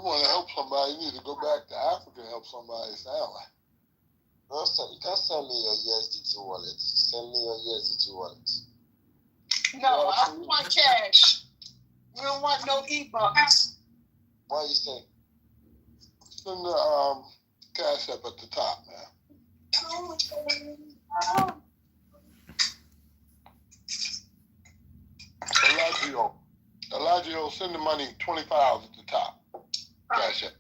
want to help somebody, you need to go back to Africa and help somebody. Sound like. No, you can send me your USDT wallet. Send me your USDT wallet. No, I want cash. We don't want no e-bucks. What you say? Send the cash up at the top, man. Elijah, send the money $25 at the top. Cash up.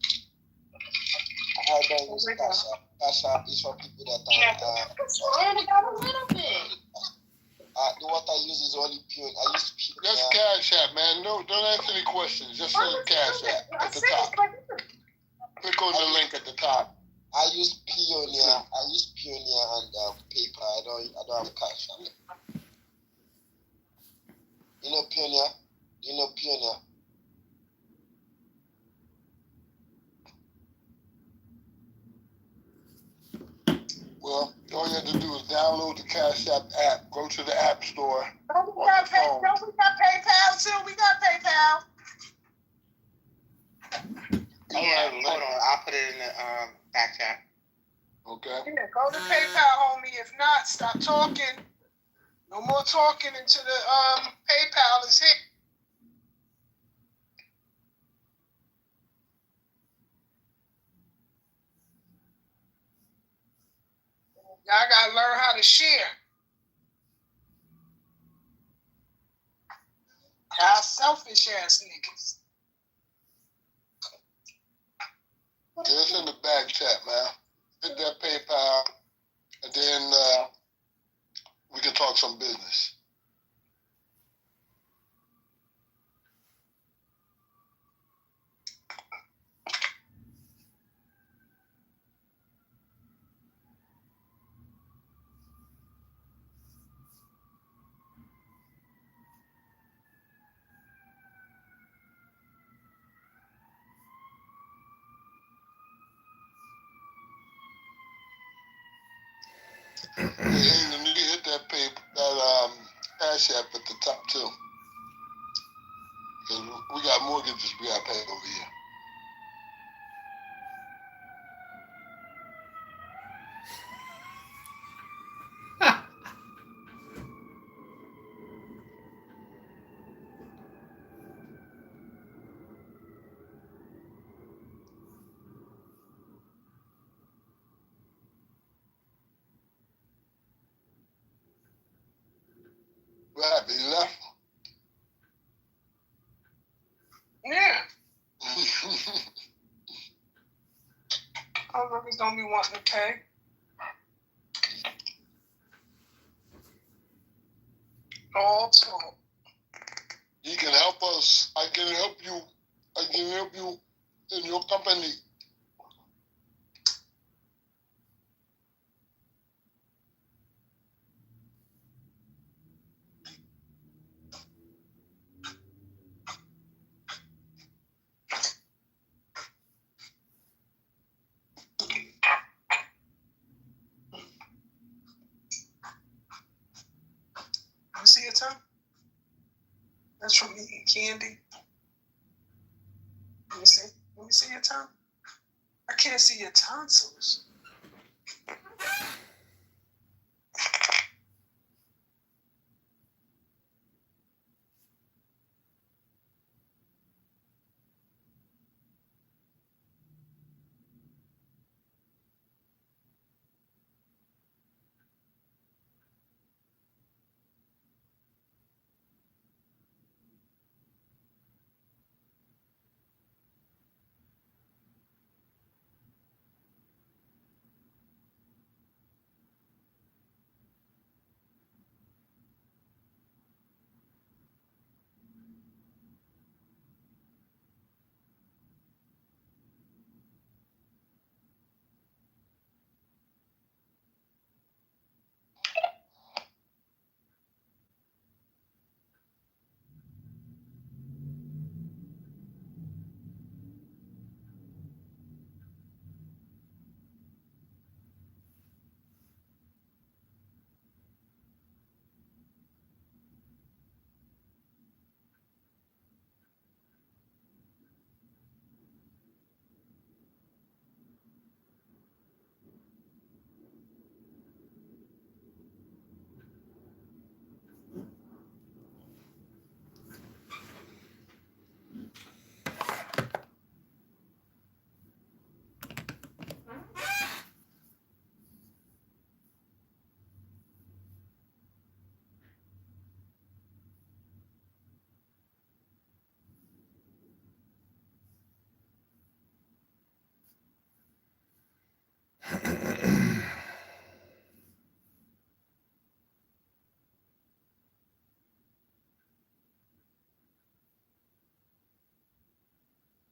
I don't use Cash App. Cash App is for people that I only got a little bit. The what I use is only pure. I use pure. Just Cash App, man. No, don't ask any questions. Just send Cash App at the top. Click on the link at the top. I use Pioneer. I use Pioneer and PayPal. I don't have Cash App. You know Pioneer? Do you know Pioneer? Well, all you have to do is download the Cash app, go to the App Store. Don't we got PayPal too? We got PayPal. Yeah, hold on. I'll put it in the back chat. Okay. Yeah, go to PayPal, homie. If not, stop talking. No more talking until the PayPal is hit. Y'all gotta learn how to share. Y'all selfish ass niggas. Just in the back chat, man. Hit that PayPal, and then we can talk some business. Hey, you need to hit that Cash App at the top too. Cause we got mortgages we got to pay over here. What happened? You left? Yeah. Motherfuckers don't be wanting to pay. All talk. You can help us. I can help you. I can help you in your company. Let me see your tongue. That's from eating candy. Let me see. Let me see your tongue. I can't see your tonsils.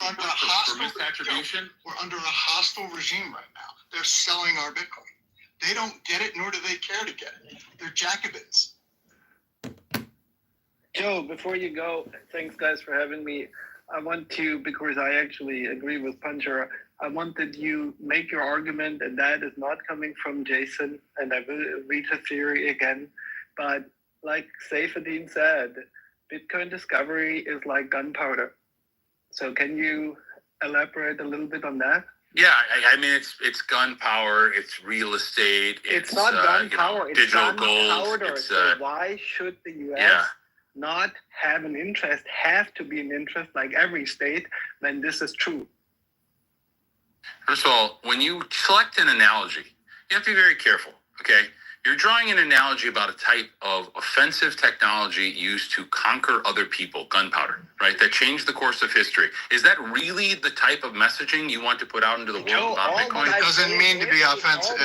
under a hostile attribution. We're under a hostile regime right now. They're selling our Bitcoin. They don't get it, nor do they care to get it. They're Jacobins. Joe, before you go, thanks guys for having me. I want to, because I actually agree with Puncher, I wanted you make your argument, and that is not coming from Jason, and I will read his theory again. But like Saifedean said, Bitcoin discovery is like gunpowder. So can you elaborate a little bit on that? Yeah, I mean, it's gunpowder, it's real estate, it's not gunpowder, it's digital gunpowder. gold. So why should the U.S. not have an interest, have to be an interest like every state when this is true? First of all, when you select an analogy, you have to be very careful, okay? You're drawing an analogy about a type of offensive technology used to conquer other people, gunpowder, right? That changed the course of history. Is that really the type of messaging you want to put out into the world about Bitcoin? It doesn't mean to be offensive.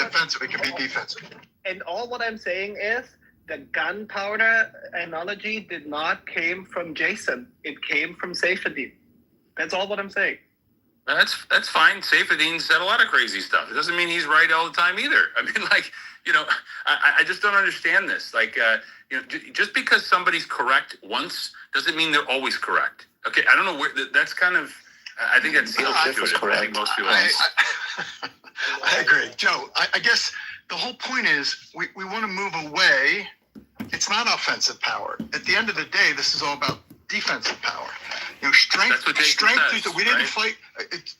It can be defensive. And all what I'm saying is the gunpowder analogy did not came from Jason. It came from Saifedean. That's all what I'm saying. That's fine. Saifedean said a lot of crazy stuff. It doesn't mean he's right all the time either. I mean, like, you know, I just don't understand this. Like, you know, just because somebody's correct once doesn't mean they're always correct. Okay, I don't know where that's kind of. I think that's the I think most people. I agree, Joe. I guess the whole point is we want to move away. It's not offensive power. At the end of the day, this is all about defensive power. You know, strength. Says, we didn't fight.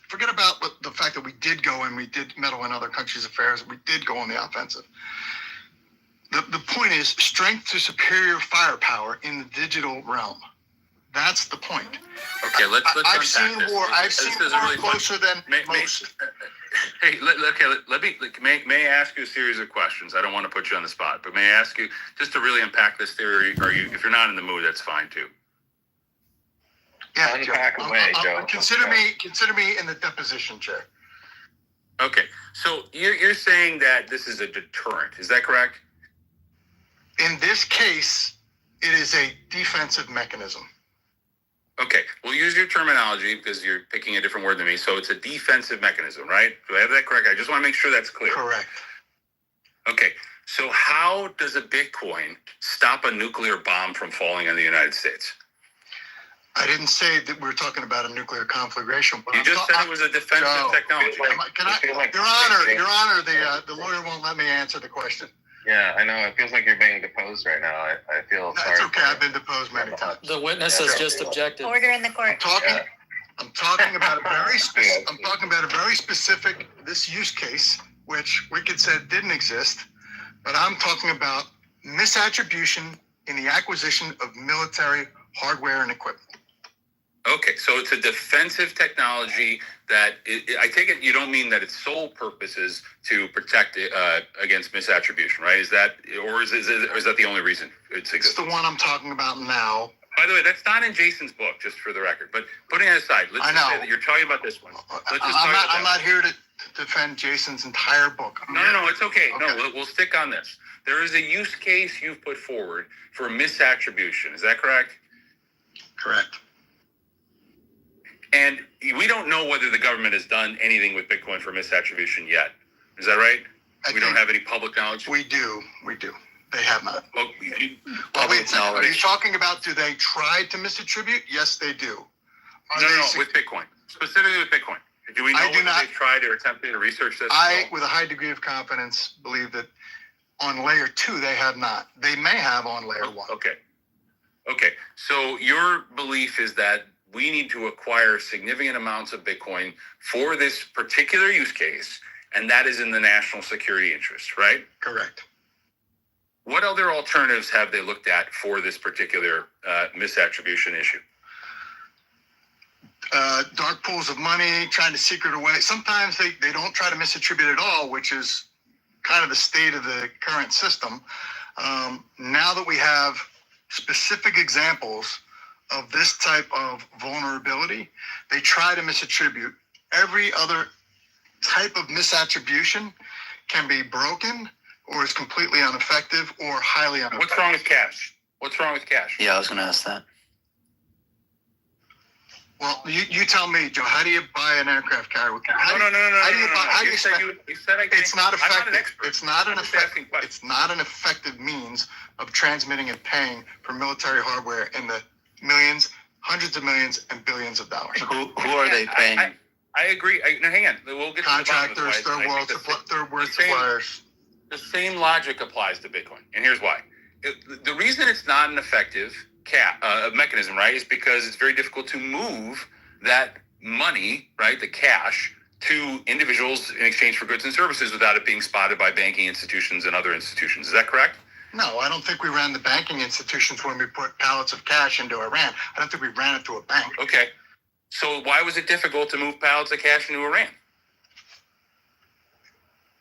Forget about the fact that we did go and we did meddle in other countries' affairs. We did go on the offensive. The point is strength to superior firepower in the digital realm. That's the point. Okay, let's I've seen this. war. I've seen war really closer than most. Hey, may I ask you a series of questions? I don't want to put you on the spot, but may I ask you just to really unpack this theory? If you're not in the mood, that's fine too. Yeah, Joe. Consider me in the deposition chair. Okay, so you're saying that this is a deterrent. Is that correct? In this case, it is a defensive mechanism. Okay, we'll use your terminology because you're picking a different word than me. So it's a defensive mechanism, right? Do I have that correct? I just want to make sure that's clear. Correct. Okay, so how does a Bitcoin stop a nuclear bomb from falling on the United States? I didn't say that we were talking about a nuclear conflagration. But you just said it was a defensive technology. Your Honor, the lawyer won't let me answer the question. Yeah, I know. It feels like you're being deposed right now. I feel sorry. It's okay. I've been deposed many times. The witness has just objected. Order in the court. I'm talking about a very specific. I'm talking about a very specific this use case, which Wicked said didn't exist, but I'm talking about misattribution in the acquisition of military hardware and equipment. Okay, so it's a defensive technology that I take it you don't mean that its sole purpose is to protect against misattribution, right? Is that the only reason it's It's the one I'm talking about now. By the way, that's not in Jason's book, just for the record. But putting it aside, let's just say that you're talking about this one. I'm not here to defend Jason's entire book. No, it's okay. No, we'll stick on this. There is a use case you've put forward for misattribution. Is that correct? Correct. And we don't know whether the government has done anything with Bitcoin for misattribution yet. Is that right? We don't have any public knowledge? We do. They have not. Well, are you talking about do they try to misattribute? Yes, they do. No, with Bitcoin. Specifically with Bitcoin. Do we know whether they've tried or attempted to research this? With a high degree of confidence, believe that on layer 2, they have not. They may have on layer 1. Okay. So your belief is that we need to acquire significant amounts of Bitcoin for this particular use case, and that is in the national security interest, right? Correct. What other alternatives have they looked at for this particular misattribution issue? Dark pools of money, trying to secret away. Sometimes they don't try to misattribute at all, which is kind of the state of the current system. Now that we have specific examples of this type of vulnerability, they try to misattribute. Every other type of misattribution can be broken or is completely ineffective or highly ineffective. What's wrong with cash? Yeah, I was going to ask that. Well, you tell me, Joe. How do you buy an aircraft carrier? No. How do you buy? How do you spend? You said I can't. It's not I'm not effective. an expert. It's not an I'm just effective. asking questions. It's not an effective means of transmitting and paying for military hardware in the millions, hundreds of millions, and billions of dollars. Who are they paying? I agree. Now, hang on. We'll get Contractors, to the bottom of this. third world suppliers. The same logic applies to Bitcoin, and here's why. The reason it's not an effective mechanism, right, is because it's very difficult to move that money, right, the cash, to individuals in exchange for goods and services without it being spotted by banking institutions and other institutions. Is that correct? No, I don't think we ran the banking institutions when we put pallets of cash into Iran. I don't think we ran it to a bank. Okay. So why was it difficult to move pallets of cash into Iran?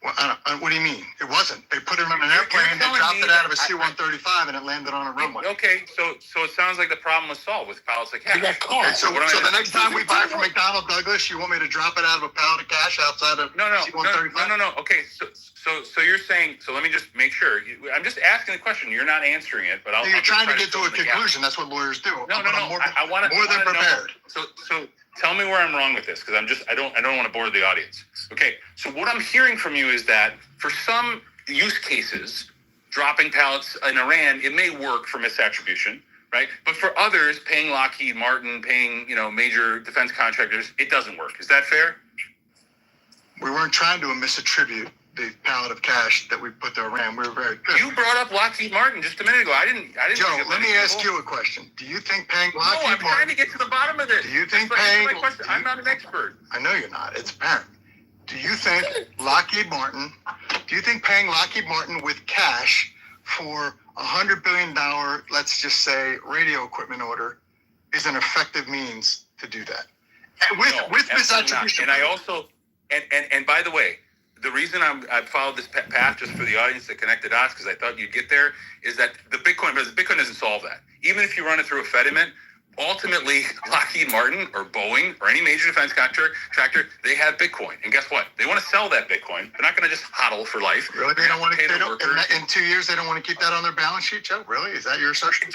Well, what do you mean? It wasn't. They put it on an airplane, they dropped it out of a C-135, and it landed on a runway. Okay, so it sounds like the problem was solved with pallets of cash. Okay, so the next time we buy from McDonnell Douglas, you want me to drop it out of a pallet of cash outside of C-135? No. Okay, so you're saying, so let me just make sure. I'm just asking the question. You're not answering it, but You're trying to get to a conclusion. That's what lawyers do. No. I want to more than prepared. So tell me where I'm wrong with this, because I don't want to bore the audience. Okay, so what I'm hearing from you is that for some use cases, dropping pallets in Iran, it may work for misattribution, right? But for others, paying Lockheed Martin, paying major defense contractors, it doesn't work. Is that fair? We weren't trying to misattribute the pallet of cash that we put to Iran. We were very good. You brought up Lockheed Martin just a minute ago. I didn't. Joe, let me ask you a question. Do you think paying Lockheed Martin? No, I'm trying to get to the bottom of this. Do you think paying? I'm not an expert. I know you're not. It's apparent. Do you think Lockheed Martin? Do you think paying Lockheed Martin with cash for $100 billion, let's just say, radio equipment order, is an effective means to do that? And with misattribution. And I also, and by the way, the reason I followed this path, just for the audience to connect the dots, because I thought you'd get there, is that Bitcoin doesn't solve that. Even if you run it through a Fediment, ultimately Lockheed Martin or Boeing or any major defense contractor, they have Bitcoin. And guess what? They want to sell that Bitcoin. They're not going to just hodl for life. Really? They don't want to pay the workers. In 2 years, they don't want to keep that on their balance sheet, Joe? Really? Is that your assertion?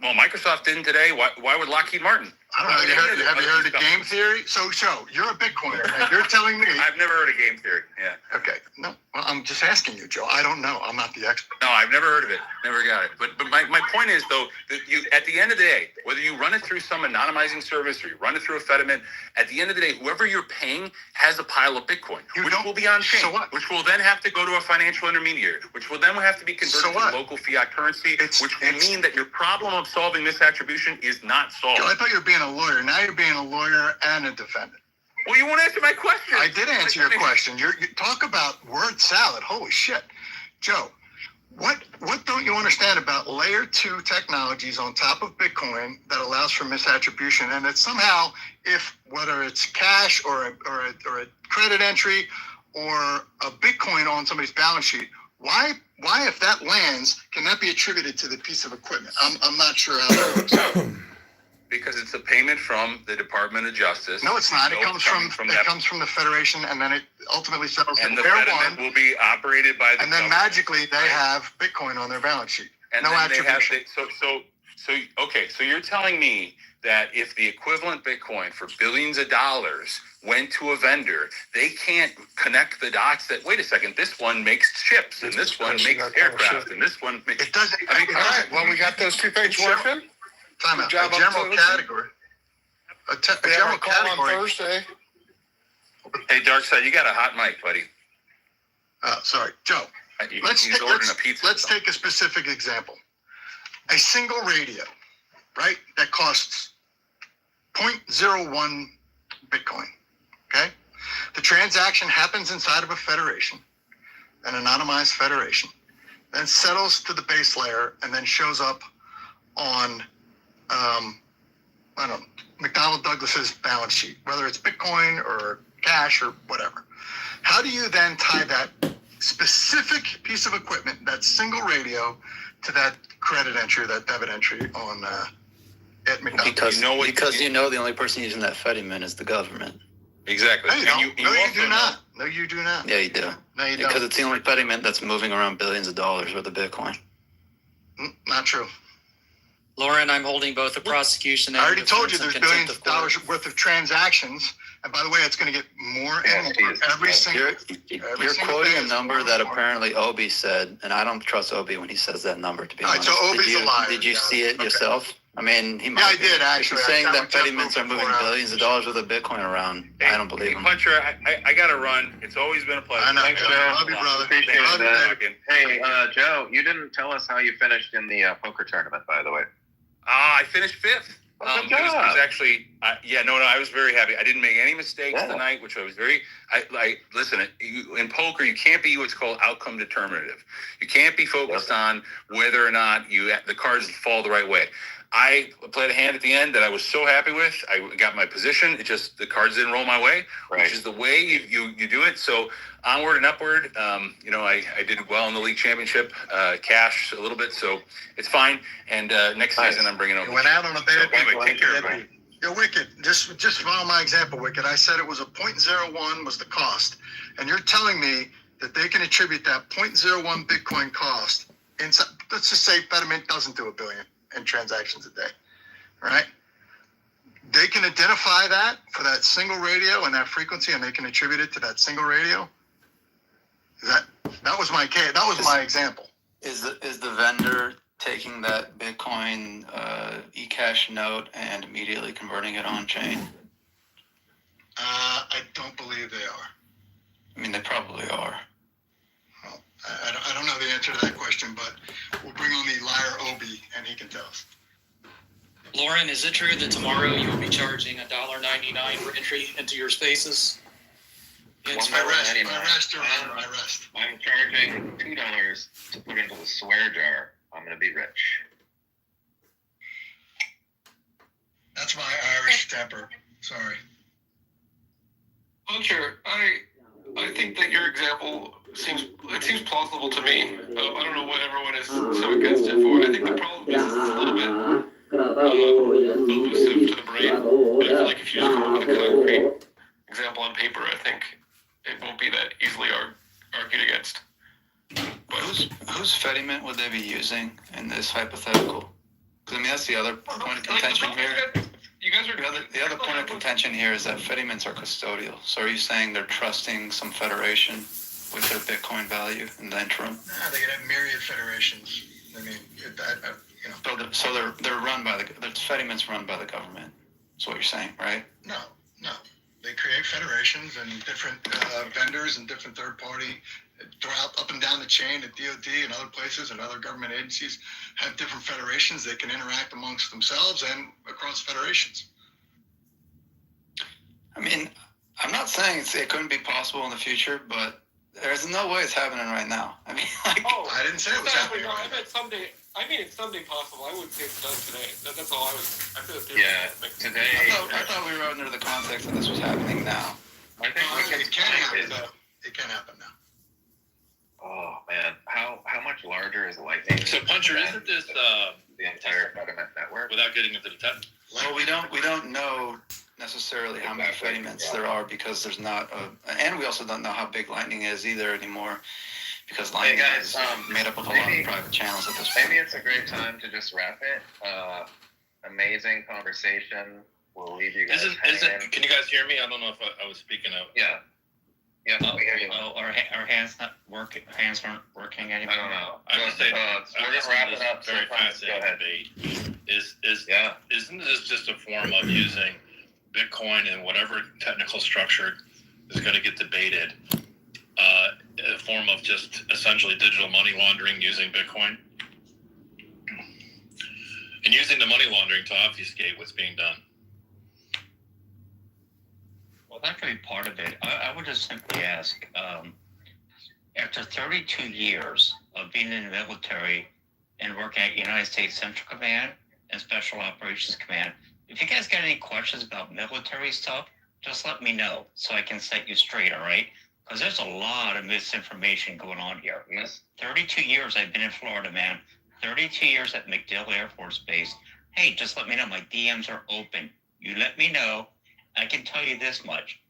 Well, Microsoft didn't today. Why would Lockheed Martin? I don't know. Have you heard of game theory? So, you're a Bitcoiner, and you're telling me. I've never heard of game theory. Yeah. Okay. No, well, I'm just asking you, Joe. I don't know. I'm not the expert. No, I've never heard of it. Never got it. But my point is, though, that you, at the end of the day, whether you run it through some anonymizing service or you run it through a Fediment, at the end of the day, whoever you're paying has a pile of Bitcoin, which will be on chain, so what? Which will then have to go to a financial intermediary, which will then have to be converted to local fiat currency, which will mean that your problem of solving misattribution is not solved. Joe, I thought you were being a lawyer. Now you're being a lawyer and a defendant. Well, you won't answer my question. I did answer your question. You talk about word salad. Holy shit. Joe, what don't you understand about layer 2 technologies on top of Bitcoin that allows for misattribution, and that somehow, if whether it's cash or a credit entry or a Bitcoin on somebody's balance sheet, why if that lands, can that be attributed to the piece of equipment? I'm not sure how that works. Because it's a payment from the Department of Justice. No, it's not. It comes from the Federation, and then it ultimately settles. And the Fediment will be operated by the. And then magically they have Bitcoin on their balance sheet. And no attribution. So you're telling me that if the equivalent Bitcoin for billions of dollars went to a vendor, they can't connect the dots that, wait a second, this one makes chips, and this one makes aircraft, and this one makes. It doesn't. All right. Well, we got those two things working. Time out. A general category. A general category. On Thursday. Hey, Darkside, you got a hot mic, buddy. Sorry, Joe. Let's take a specific example. A single radio, right, that costs 0.01 Bitcoin. Okay, the transaction happens inside of a federation, an anonymized federation, then settles to the base layer, and then shows up on I don't know, McDonnell Douglas's balance sheet, whether it's Bitcoin or cash or whatever. How do you then tie that specific piece of equipment, that single radio, to that credit entry, that debit entry on at McDonnell? Because you know the only person using that Fediment is the government. Exactly. No, you do not. No, you do not. Yeah, you do. No, you don't. Because it's the only Fediment that's moving around billions of dollars worth of Bitcoin. Not true. Lauren, I'm holding both the prosecution and I already told you defense there's in billions contempt of of dollars court. worth of transactions. And by the way, it's going to get more and more every single. You're quoting a number that apparently Obi said, and I don't trust Obi when he says that number, to be All right, honest. so Obi's a liar. Did you see it Okay. yourself? I mean, he might. Yeah, I be. did, actually. If you're saying I that sat with petty mints Jeff are for moving 4 hours. billions of dollars worth of Bitcoin around, I don't believe Hey, him. Puncher, I got to run. It's always been a pleasure. I know. Thanks, Joe. Joe. Love you, brother. Appreciate Love you, that. baby. Hey, Joe, you didn't tell us how you finished in the poker tournament, by the way. I finished fifth. Oh, good It was job. actually, I was very happy. I didn't make any mistakes Yeah. tonight, which I was listen, in poker, you can't be what's called outcome determinative. You can't be focused on whether or not the cards fall the right way. I played a hand at the end that I was so happy with. I got my position. It just, the cards didn't roll my way, Right. which is the way you do it. So onward and upward. I did well in the league championship, cash a little bit, so it's fine. And next Nice. season, I'm bringing over. You went out on a bad Anyway, take care, everybody. You're Wicked. Just follow my example, Wicked. I said it was a 0.01 was the cost. And you're telling me that they can attribute that 0.01 Bitcoin cost inside, let's just say Betterment doesn't do 1 billion in transactions a day, right? They can identify that for that single radio and that frequency, and they can attribute it to that single radio. That was my case. That was my example. Is the vendor taking that Bitcoin eCash note and immediately converting it on chain? I don't believe they are. I mean, they probably are. Well, I don't know the answer to that question, but we'll bring on the liar Obi, and he can tell us. Lauren, is it true that tomorrow you will be charging $1.99 for entry into your spaces? It's My rest. I'm charging $2 to put into the swear jar. I'm gonna be rich. That's my Irish temper. Sorry. Puncher, I think that your example seems plausible to me. I don't know what everyone is so against it for. I think the problem is it's a little bit elusive to the brain. But I feel like if you just come up with a concrete example on paper, I think it won't be that easily argued against. But Whose Fediment would they be using in this hypothetical? Because I mean, that's the other point of contention here. you guys are The other point of contention here is that Fedimints are custodial. So are you saying they're trusting some federation with their Bitcoin value in the interim? Nah, they could have myriad federations. I mean, So they're run by the Fedimints run by the government. That's what you're saying, right? No. They create federations and different vendors and different third-party throughout up and down the chain at DOD and other places and other government agencies have different federations. They can interact amongst themselves and across federations. I mean, I'm not saying it couldn't be possible in the future, but there's no way it's happening right now. I mean, I didn't say it was happening. No, I meant someday. I mean, it's someday possible. I wouldn't say it's done today. That's all I was. I feel like Today. I thought we were under the context that this was happening now. I think It can happen now. It can happen now. Oh man, how much larger is Lightning? So Puncher, than isn't this the entire Fediment network? without getting into the tech? Well, we don't know necessarily how many Fedimints there are because there's not and we also don't know how big Lightning is either anymore because Lightning guys, is made up of a lot of private channels at this point. Maybe it's a great time to just wrap it. Amazing conversation. We'll leave you guys hanging. Can you guys hear me? I don't know if I was speaking out. Yeah. Yeah, we hear you. Our hands not working. Hands aren't working anymore. I don't know. I would say We're just wrapping up. Very Go fascinating ahead. debate. Yeah. Isn't this just a form of using Bitcoin and whatever technical structure is going to get debated? A form of just essentially digital money laundering using Bitcoin and using the money laundering to obfuscate what's being done. Well, that could be part of it. I would just simply ask, after 32 years of being in the military and working at United States Central Command and Special Operations Command, if you guys got any questions about military stuff, just let me know so I can set you straight, all right? Because there's a lot of misinformation going on here. 32 years I've been in Florida, man. 32 years at MacDill Air Force Base. Hey, just let me know. My DMs are open. You let me know. I can tell you this much.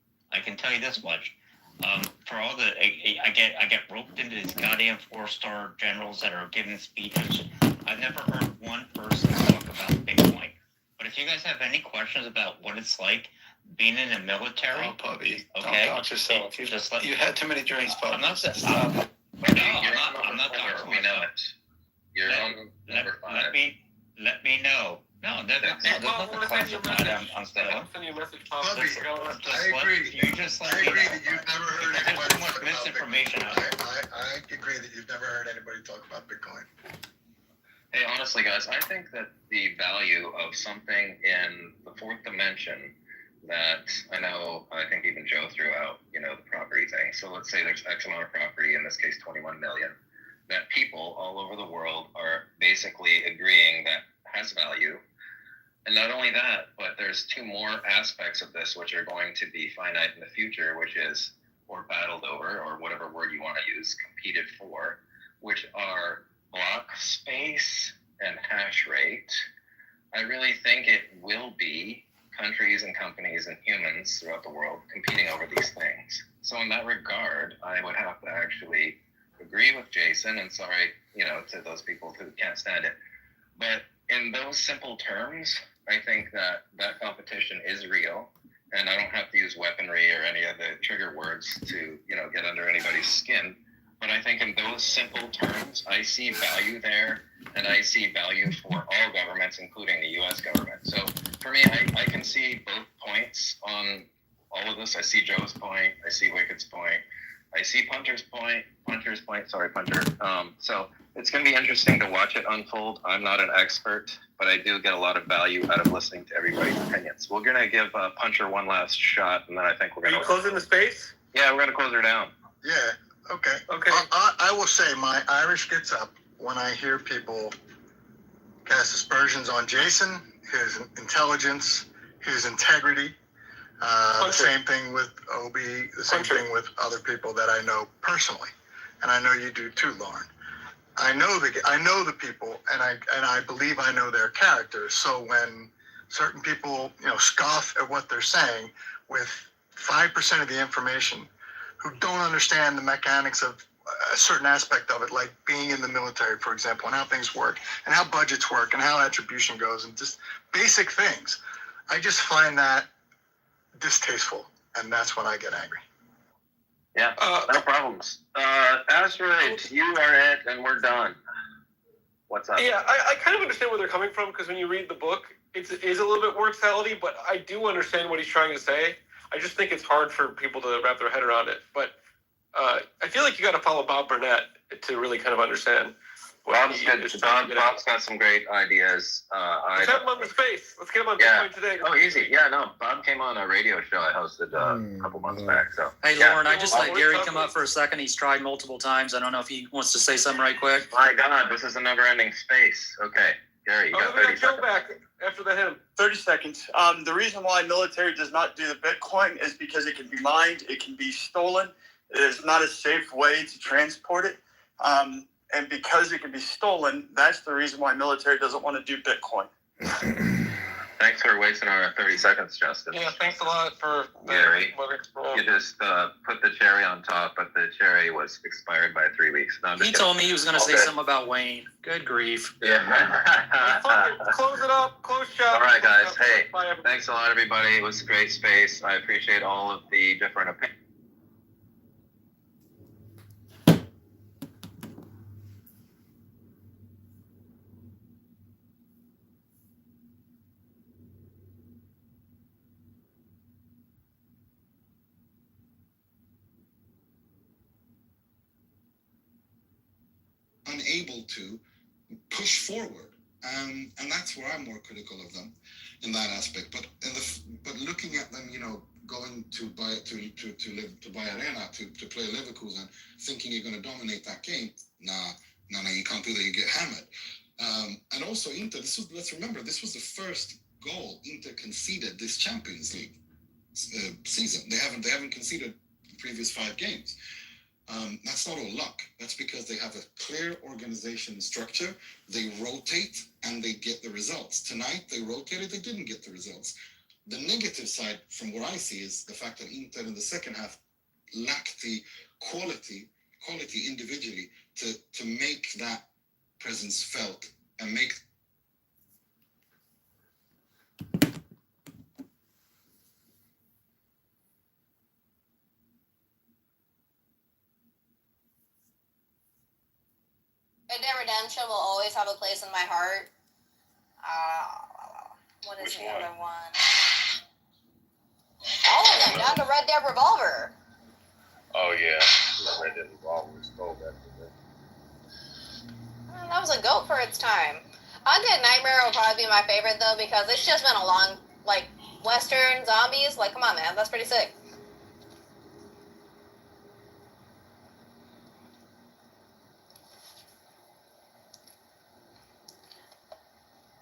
For all the, I get roped into these goddamn 4-star generals that are giving speeches I've never heard one person talk about Bitcoin. But if you guys have any questions about what it's like being in the military, Puppy, okay, don't doubt yourself. You had too many drinks, Puppy. I'm not. Stop. I'm not talking to We know myself. it. You're on number 5. Let me know. No, there's nothing classified on stuff. Send you a message, Bobby, I agree. You just let I me agree know. that you've never heard There's anybody too much talk about misinformation Bitcoin. out there. I agree that you've never heard anybody talk about Bitcoin. Hey, honestly, guys, I think that the value of something in the fourth dimension that I think even Joe threw out, the property thing. So let's say there's X amount of property, in this case, 21 million, that people all over the world are basically agreeing that has value. And not only that, but there's 2 more aspects of this which are going to be finite in the future, which is, or battled over, or whatever word you want to use, competed for, which are block space and hash rate. I really think it will be countries and companies and humans throughout the world competing over these things. So in that regard, I would have to actually agree with Jason, and sorry, to those people who can't stand it. But in those simple terms, I think that competition is real, and I don't have to use weaponry or any of the trigger words to, get under anybody's skin. But I think in those simple terms, I see value there, and I see value for all governments, including the U.S. government. So for me, I can see both points on all of this. I see Joe's point. I see Wicked's point. I see Punter's point. Sorry, Punter. So it's going to be interesting to watch it unfold. I'm not an expert, but I do get a lot of value out of listening to everybody's opinions. We're going to give Punter one last shot, and then I think we're going to... Are you closing the space? Yeah, we're going to close her down. Yeah, okay. Okay. I will say my Irish gets up when I hear people cast aspersions on Jason, his intelligence, his integrity. The same thing with Obi, the same thing with other people that I know personally. And I know you do too, Lauren. I know the people, and I believe I know their characters. So when certain people, scoff at what they're saying with 5% of the information, who don't understand the mechanics of a certain aspect of it, like being in the military, for example, and how things work, and how budgets work, and how attribution goes, and just basic things, I just find that distasteful, and that's when I get angry. Yeah, no problems. Asteroid, you are it, and we're done. What's up? Yeah, I kind of understand where they're coming from, because when you read the book, it is a little bit word salady, but I do understand what he's trying to say. I just think it's hard for people to wrap their head around it. But I feel like you got to follow Bob Burnett to really kind of understand. Bob's got some great ideas. Let's have him on the space. Let's get him on Bitcoin today. Oh, easy. Yeah, no. Bob came on a radio show I hosted a couple months back. So. Hey, Lauren, I just let Gary come up for a second. He's tried multiple times. I don't know if he wants to say something right quick. My God, this is a never-ending space. Okay, Gary, you got 30 seconds. Back after the hymn. 30 seconds. The reason why military does not do the Bitcoin is because it can be mined, it can be stolen. It is not a safe way to transport it. And because it can be stolen, that's the reason why military doesn't want to do Bitcoin. Thanks for wasting our 30 seconds, Justin. Yeah, thanks a lot for Gary. You just put the cherry on top, but the cherry was expired by 3 weeks. No, he told me he was going to say something about Wayne. Good grief. Yeah. Close it up. Close shop. All right, guys. Hey, thanks a lot, everybody. It was a great space. I appreciate all of the different opinions. Unable to push forward, and that's where I'm more critical of them in that aspect. But looking at them, going to buy Arena to play Leverkusen, thinking you're going to dominate that game. Nah, you can't do that. You get hammered. And also Inter. Let's remember, this was the first goal Inter conceded this Champions League season. They haven't conceded the previous 5 games. That's not all luck. That's because they have a clear organization and structure. They rotate and they get the results. Tonight, they rotated, they didn't get the results. The negative side, from what I see, is the fact that Inter in the second half lacked the quality individually to make that presence felt and make Red Dead Redemption will always have a place in my heart. What is the other one? All of them, down to Red Dead Revolver. Oh yeah, Red Dead Revolver was cold back then. That was a goat for its time. Undead Nightmare will probably be my favorite though because it's just been a long, like, Western zombies. Like, come on, man, that's pretty sick.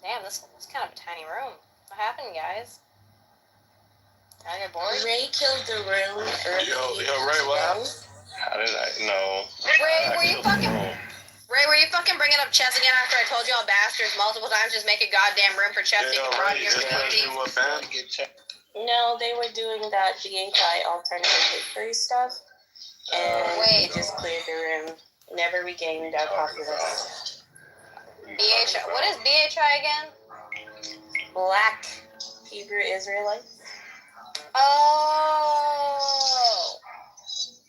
Damn, this is kind of a tiny room. What happened, guys? I get bored? Ray killed the room early. Yo, Ray, what happened? How did I know? Ray, were you fucking bringing up chess again after I told you all bastards multiple times? Just make a goddamn room for chess so you can broaden your community. No, they were doing that BHI alternative history stuff, and we just cleared the room. Never regained our populace. BHI. What is BHI again? Black Hebrew Israelites. Oh.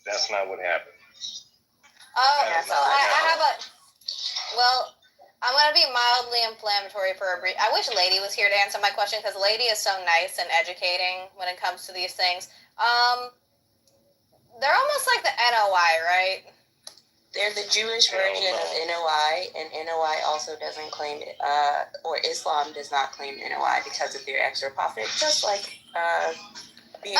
That's not what happened. Oh, so I have a. Well, I'm gonna be mildly inflammatory for a brief. I wish Lady was here to answer my question because Lady is so nice and educating when it comes to these things. They're almost like the NOI, right? They're the Jewish version of NOI, and NOI also doesn't claim it, or Islam does not claim NOI because of their extra profit, just like BHI.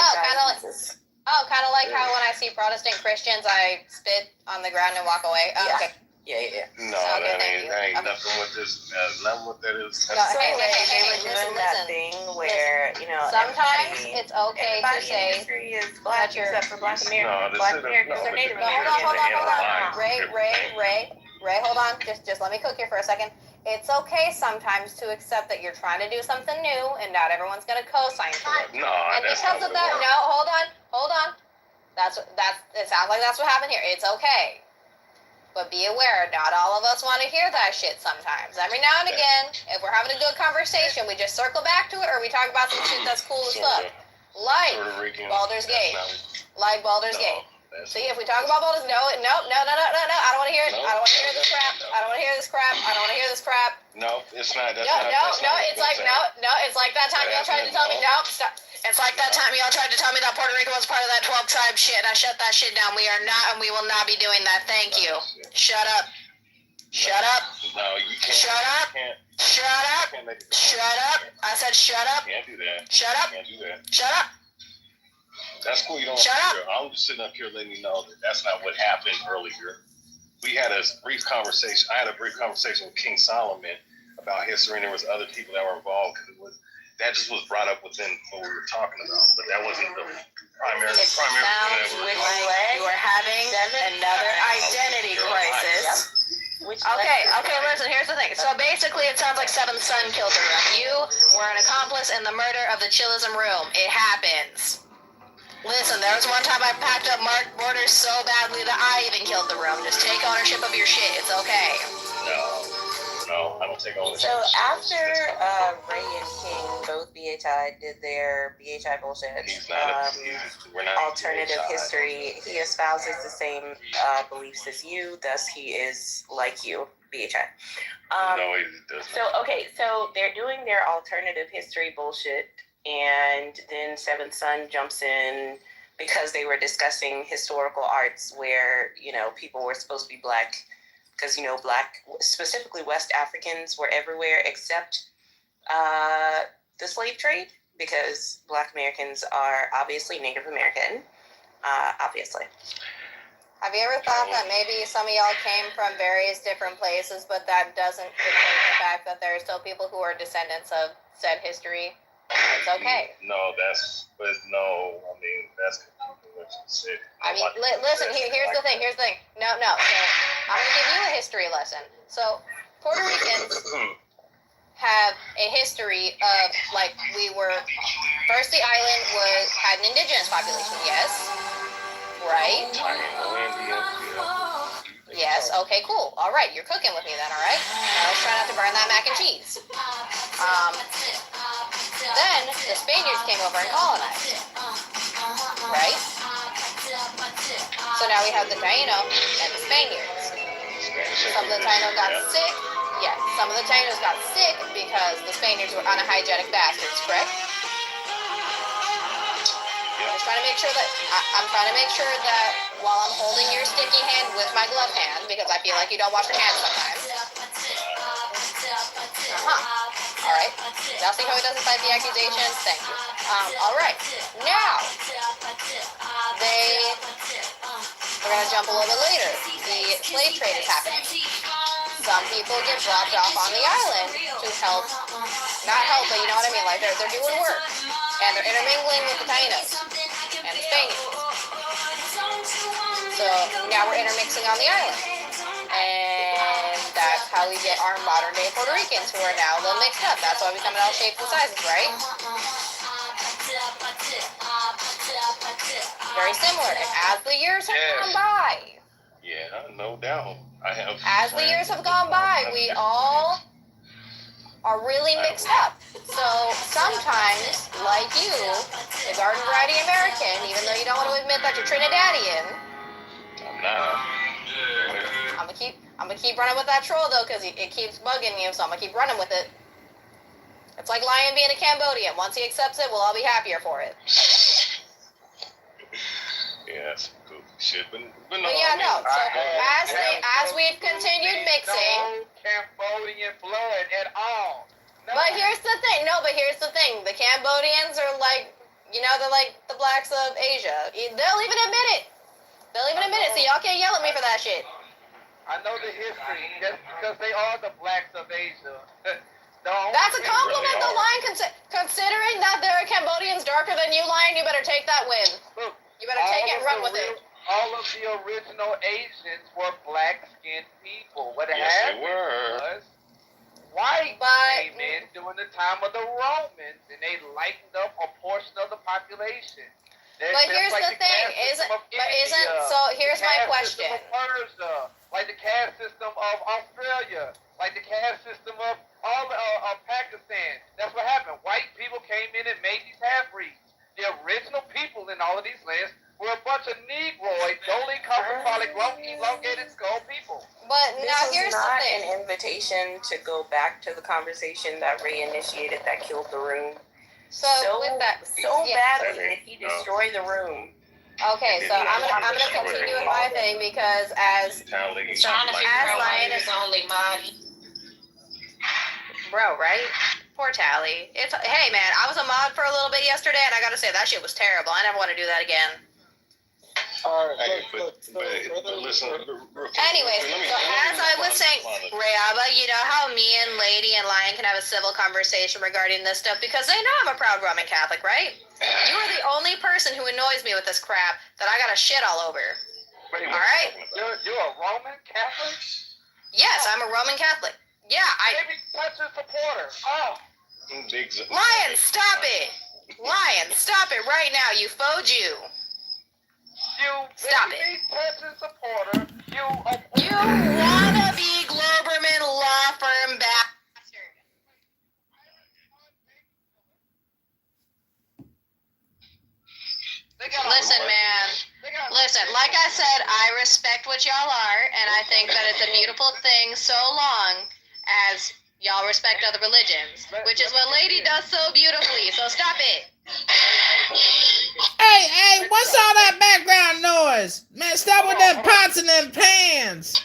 Kind of like how when I see Protestant Christians, I spit on the ground and walk away. Oh, yeah. Okay. Yeah. No, that ain't nothing with this. Nothing with that is. So anyway, they were doing that thing where, you know, sometimes it's okay to say history is black except for Black Americans. Black Americans are Native Americans. Hold on. Ray, hold on. Just let me cook here for a second. It's okay sometimes to accept that you're trying to do something new and not everyone's going to co-sign to it. No, and that's because not of that, no, hold on. It sounds like that's what happened here. It's okay. But be aware, not all of us want to hear that shit sometimes. Every now and again, if we're having a good conversation, we just circle back to it or we talk about some shit that's cool as fuck. Like Baldur's Gate. Like Baldur's Gate. See, if we talk about Baldur's no. I don't want to hear it. I don't want to hear this crap. I don't want to hear this crap. No, it's not. No, it's like that time y'all tried to tell me, no, stop. It's like that time y'all tried to tell me that Puerto Rico was part of that 12 tribe shit, and I shut that shit down. We are not, and we will not be doing that. Thank you. Shut up. No, you can't. Shut up. I said shut up. Can't do that. Shut up. Can't do that. Shut up. That's cool. You don't. Shut up. I'm just sitting up here letting you know that that's not what happened earlier. We had a brief conversation. I had a brief conversation with King Solomon about history, and there was other people that were involved because that just was brought up within what we were talking about, but that wasn't the primary. It sounds like you are having another identity crisis. Okay, listen, here's the thing. So basically it sounds like Seven's son killed the room. You were an accomplice in the murder of the Chillism room. It happens. Listen, there was one time I packed up Mark Borders so badly that I even killed the room. Just take ownership of your shit. It's okay. No, I don't take ownership. So after Ray and King, both BHI, did their BHI bullshit, alternative history, he espouses the same beliefs as you, thus he is like you, BHI. No, he doesn't. So they're doing their alternative history bullshit, and then Seventh Son jumps in because they were discussing historical arts where, you know, people were supposed to be black. Because, you know, black, specifically West Africans, were everywhere except the slave trade, because Black Americans are obviously Native American, obviously. Have you ever thought that maybe some of y'all came from various different places, but that doesn't dictate the fact that there are still people who are descendants of said history? It's okay. No, that's completely what you said. I mean, listen, here's the thing. No. So, I'm going to give you a history lesson. So, Puerto Ricans have a history of, like, first the island had an indigenous population, yes? Right? Yes, okay, cool. All right, you're cooking with me then, all right? Now let's try not to burn that mac and cheese. Then the Spaniards came over and colonized, right? So now we have the Taino and the Spaniards. Some of the Taino got sick. Yeah, some of the Tainos got sick because the Spaniards were unhygienic bastards, correct? I'm just trying to make sure that I'm trying to make sure that while I'm holding your sticky hand with my glove hand, because I feel like you don't wash your hands sometimes. All right. Now see how he doesn't cite the accusations? Thank you. All right. Now we're gonna jump a little bit later. The slave trade is happening. Some people get dropped off on the island to help, not help, but you know what I mean. Like they're doing work, and they're intermingling with the Tainos and the Spaniards. So now we're intermixing on the island. And that's how we get our modern day Puerto Ricans who are now a little mixed up. That's why we come in all shapes and sizes, right? Very similar. And as the years have gone by. Yeah, no doubt. I have. As the years have gone by, we all are really mixed up. So sometimes, like you, the garden variety American, even though you don't want to admit that you're Trinidadian. I'm not. I'm gonna keep running with that troll though, because it keeps bugging you, so I'm gonna keep running with it. It's like Lion being a Cambodian. Once he accepts it, we'll all be happier for it. Yeah, that's cool shit. But yeah, no. So as we've continued mixing, no Cambodian blood at all. No. But here's the thing. The Cambodians are like, they're like the blacks of Asia. They'll even admit it. So y'all can't yell at me for that shit. I know the history, just because they are the blacks of Asia. That's a compliment, though, Lion. Considering that there are Cambodians darker than you, Lion, you better take that win. Look, you better take it and run with it. All of the original Asians were black-skinned people. What yes, happened they were. was white came in during the time of the Romans, and they lightened up a portion of the population. But here's the thing, here's my question. Persia, like the caste system of Australia, like the caste system of all of Pakistan. That's what happened. White people came in and made these half-breeds. The original people in all of these lands were a bunch of Negroid, doli copropholic, elongated skull people. But now here's the thing. This is not an invitation to go back to the conversation that Ray initiated that killed the room. So with that, badly that he destroyed the room. Okay, so I'm gonna continue with my thing because as Lion is only mod, bro, right? Poor Tally. Hey man, I was a mod for a little bit yesterday, and I gotta say that shit was terrible. I never want to do that again. Listen. Anyways, so as I was saying, Rayaba, you know how me and Lady and Lion can have a civil conversation regarding this stuff because they know I'm a proud Roman Catholic, right? You are the only person who annoys me with this crap that I gotta shit all over. All right? You're a Roman Catholic? Yes, I'm a Roman Catholic. Yeah, Maybe such a supporter. Oh. Lion, stop it! Lion, stop it right now, you faux Jew. Stop it. Supporter, you wannabe Globerman law firm bastard. Listen, man. Listen, like I said, I respect what y'all are, and I think that it's a beautiful thing so long as y'all respect other religions, which is what Lady does so beautifully, so stop it. Hey, what's all that background noise? Man, stop with them pots and them pans.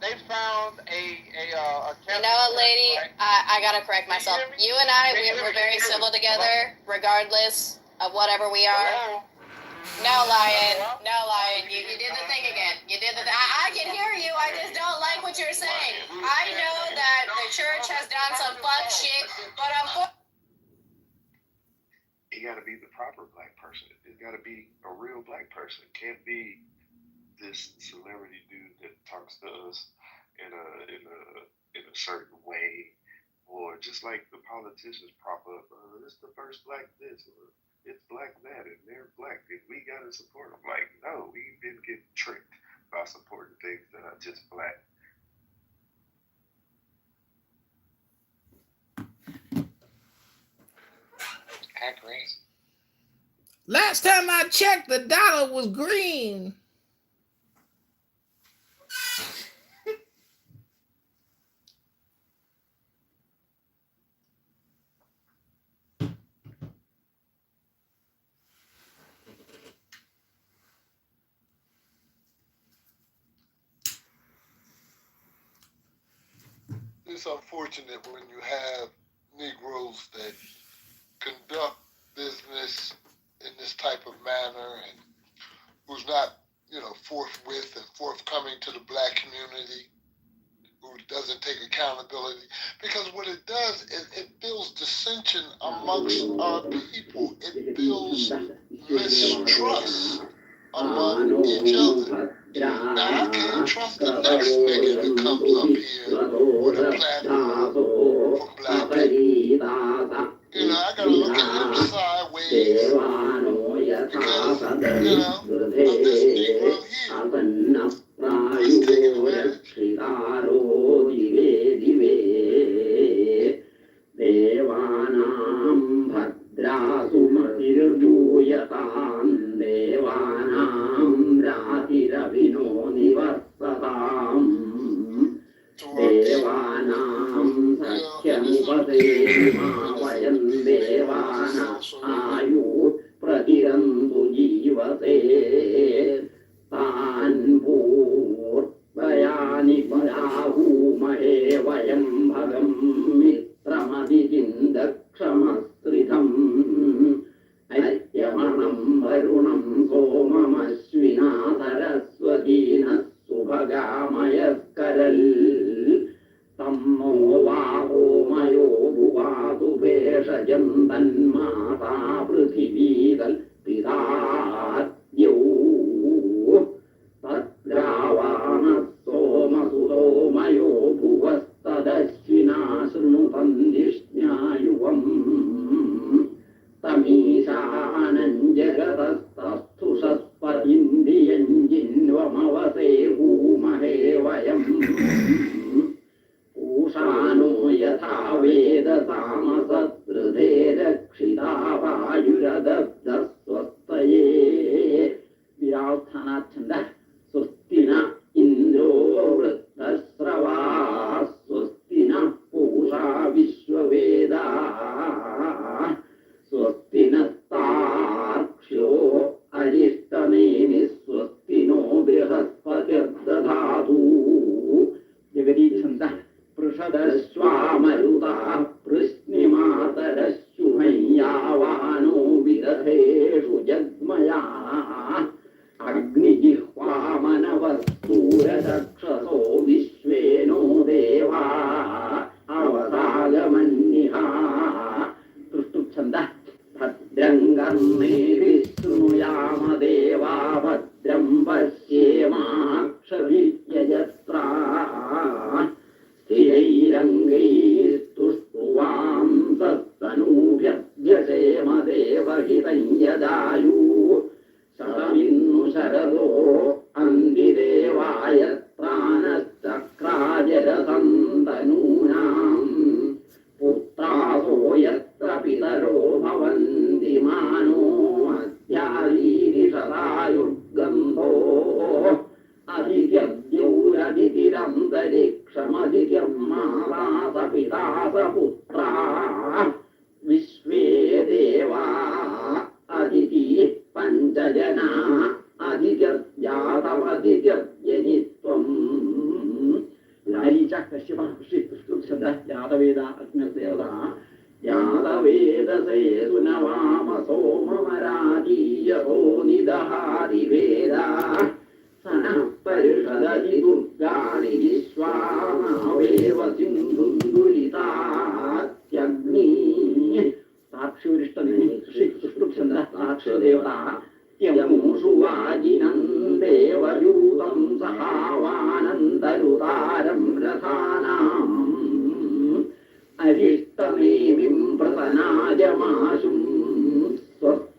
They found a you know what, Lady? I gotta correct myself. You and I, we're very civil together, regardless of whatever we are. No, Lion. You did the thing again. You did the thing. I can hear you. I just don't like what you're saying. I know that the church has done some fuck shit, but it got to be the proper black person. It got to be a real black person. It can't be this celebrity dude that talks to us in a certain way, or just like the politicians prop up. This is the first black this, or it's black men and they're black and we gotta support them. Like, no, we've been getting tricked by supporting things that are just black. I agree. Last time I checked, the dollar was green. It's unfortunate when you have Negroes that conduct business in this type of manner and who's not, forthwith and forthcoming to the black community, who doesn't take accountability. Because what it does is it builds dissension amongst our people. It builds mistrust among each other. Now, I can't trust the next nigga that comes up here with a platform for black people. I gotta look at him sideways because, of this Negro here who's taking advantage.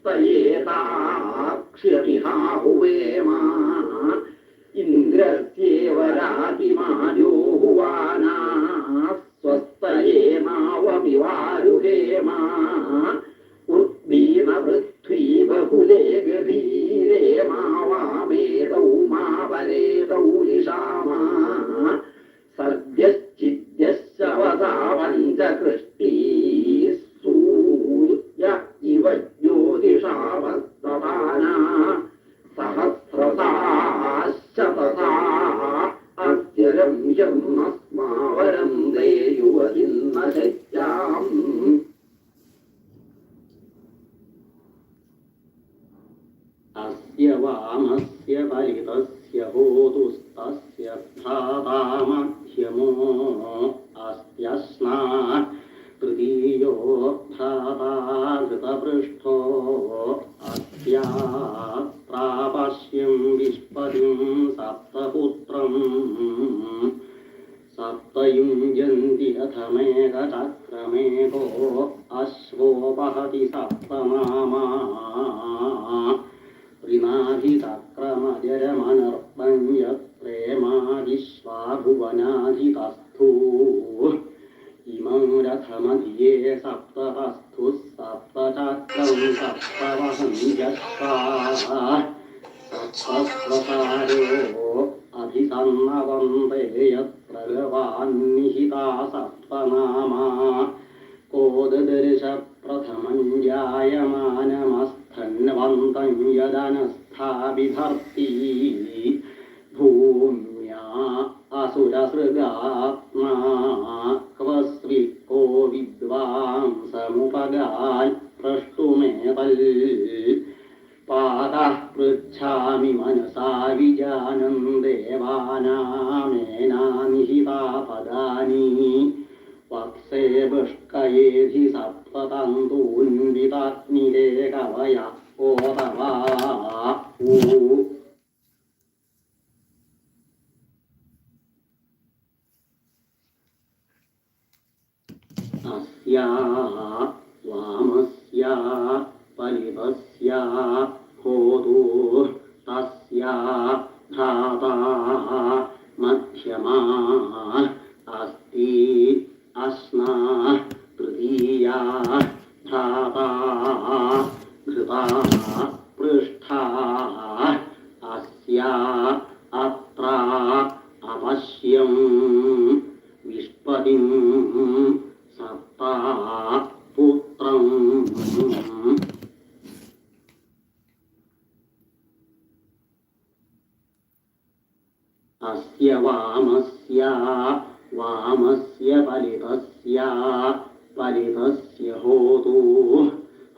स्वस्तयेताक्ष्यमिहाहुवेम इन्द्रस्येव रातिमायो हुवाना स्वस्तयेमावमिवारुहेम उद्दीनपृथ्वी बहुले गभीरे मावामेतौ मावरेतौ निशामा सद्यश्चिद्यश्च वसा पञ्चकृष्टिः सूर्य इव ज्योतिषावस्तदाना सहस्रसाश्चतसा अस्य रम्यम् अस्मावरं ते युवतिन्न शक्याम् अस्य वामस्य परितस्य होतुस्तस्य भ्राता मध्यमो अस्त्यस्ना तृतीयो भ्राता घृतपृष्ठो अस्या प्रापश्यं विष्पतिं सप्तपुत्रम् सप्तयुञ्जन्ति रथमेकचक्रमेको अश्वोपहति सप्तनामा ऋणाधिचक्रमजरमनर्पं यत्प्रेमा विश्वा भुवनाधितस्थु इमं रथमधिये सप्तहस्थुः सप्तचक्रं सप्तवहन्यस्ताः सप्तस्वसारो अभिसन्नवन्ते यत्प्रगवान्निहिता सप्तनामा कोददर्श प्रथमं जायमानमस्थन्वन्तं यदनस्था बिभर्ति भूम्या असुरसृगात्मा क्वस्विको विद्वांसमुपगाय प्रष्टुमेतल् पादः पृच्छामि मनसा विजानं देवानामेनानिहिता पदानि वत्से पुष्कयेधि सप्ततन्तून्विताग्निरे कवय ओतवा अस्या वामस्या परितस्या होतु तस्या भ्राता मध्यमा अस्ति अस्ना तृतीया भ्राता घृता पृष्ठा अस्या अत्र अपश्यं विष्पतिं सप्ता पुत्रम् अस्य वामस्य परितस्य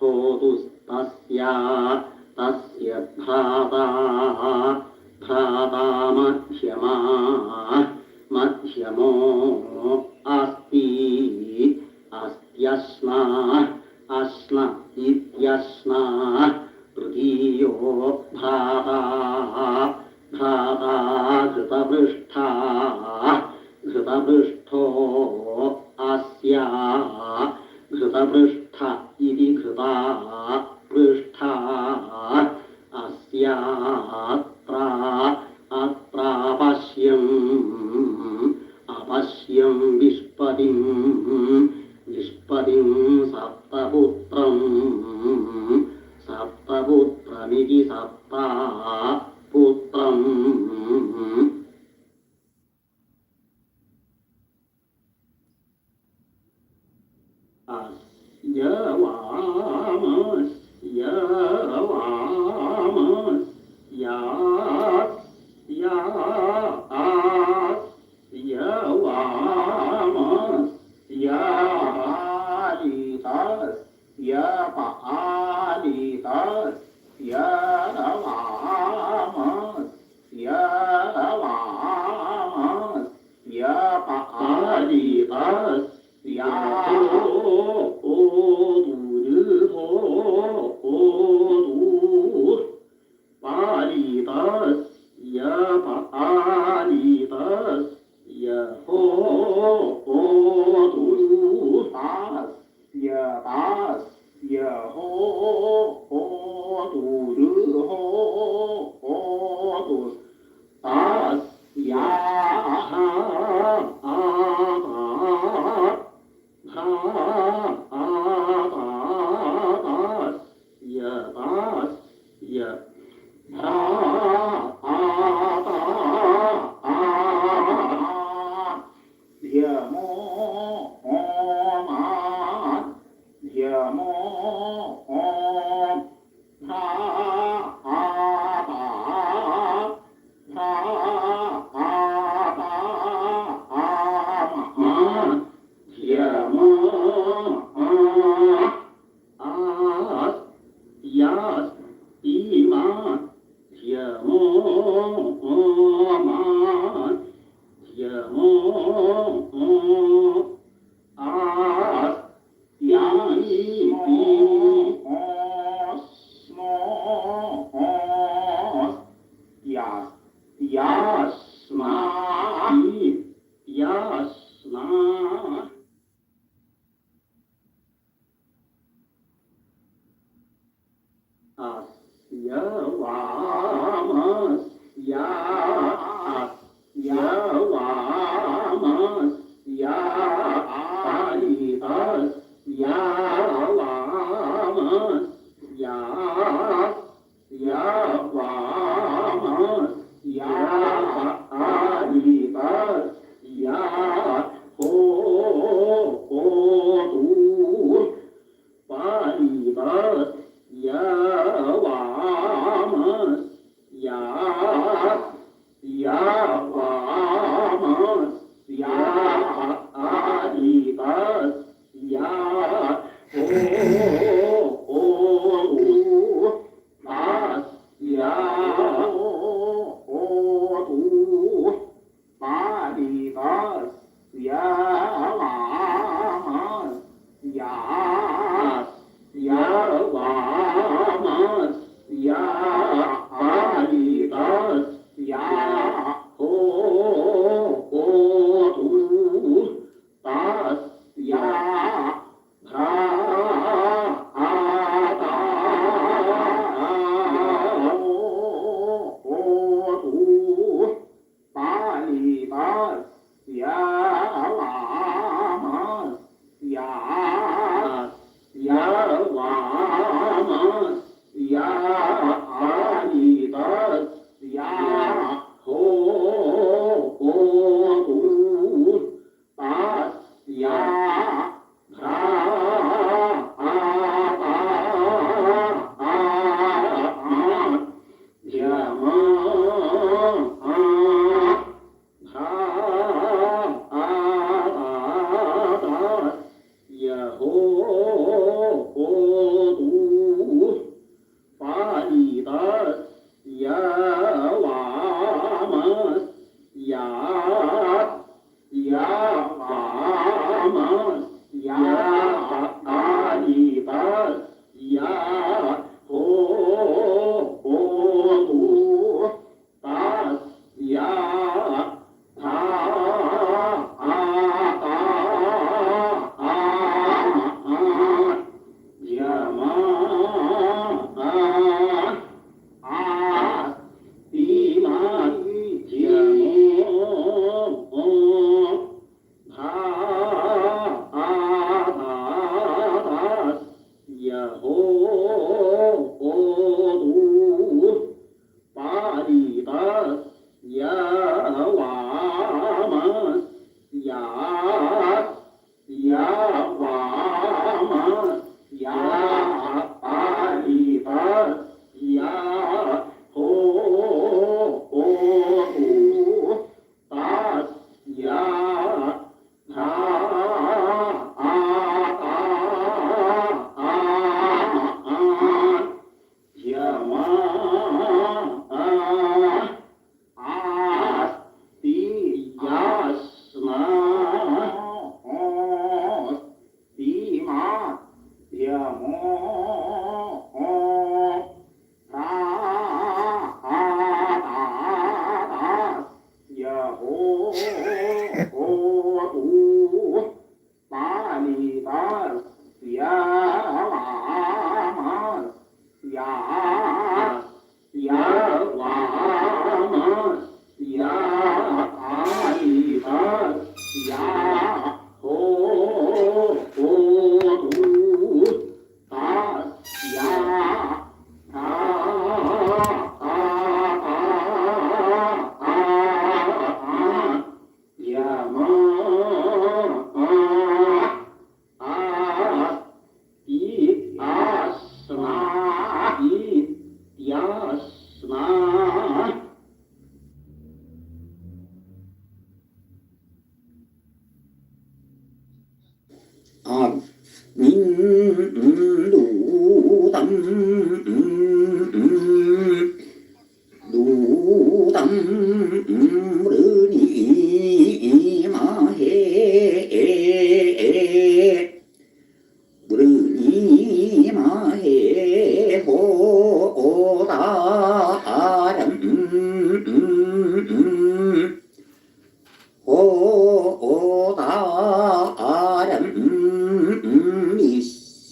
होतुस्तस्या तस्य भ्राता मध्यमो अस्ति अस्त्यस्ना इत्यस्ना तृतीयो भ्राता घृतपृष्ठो अस्या घृतपृष्ठ इति घृता पृष्ठा अस्या अपश्यं विष्पतिं सप्तपुत्रमिति सप्ता पुत्रम् अस्य वामस्य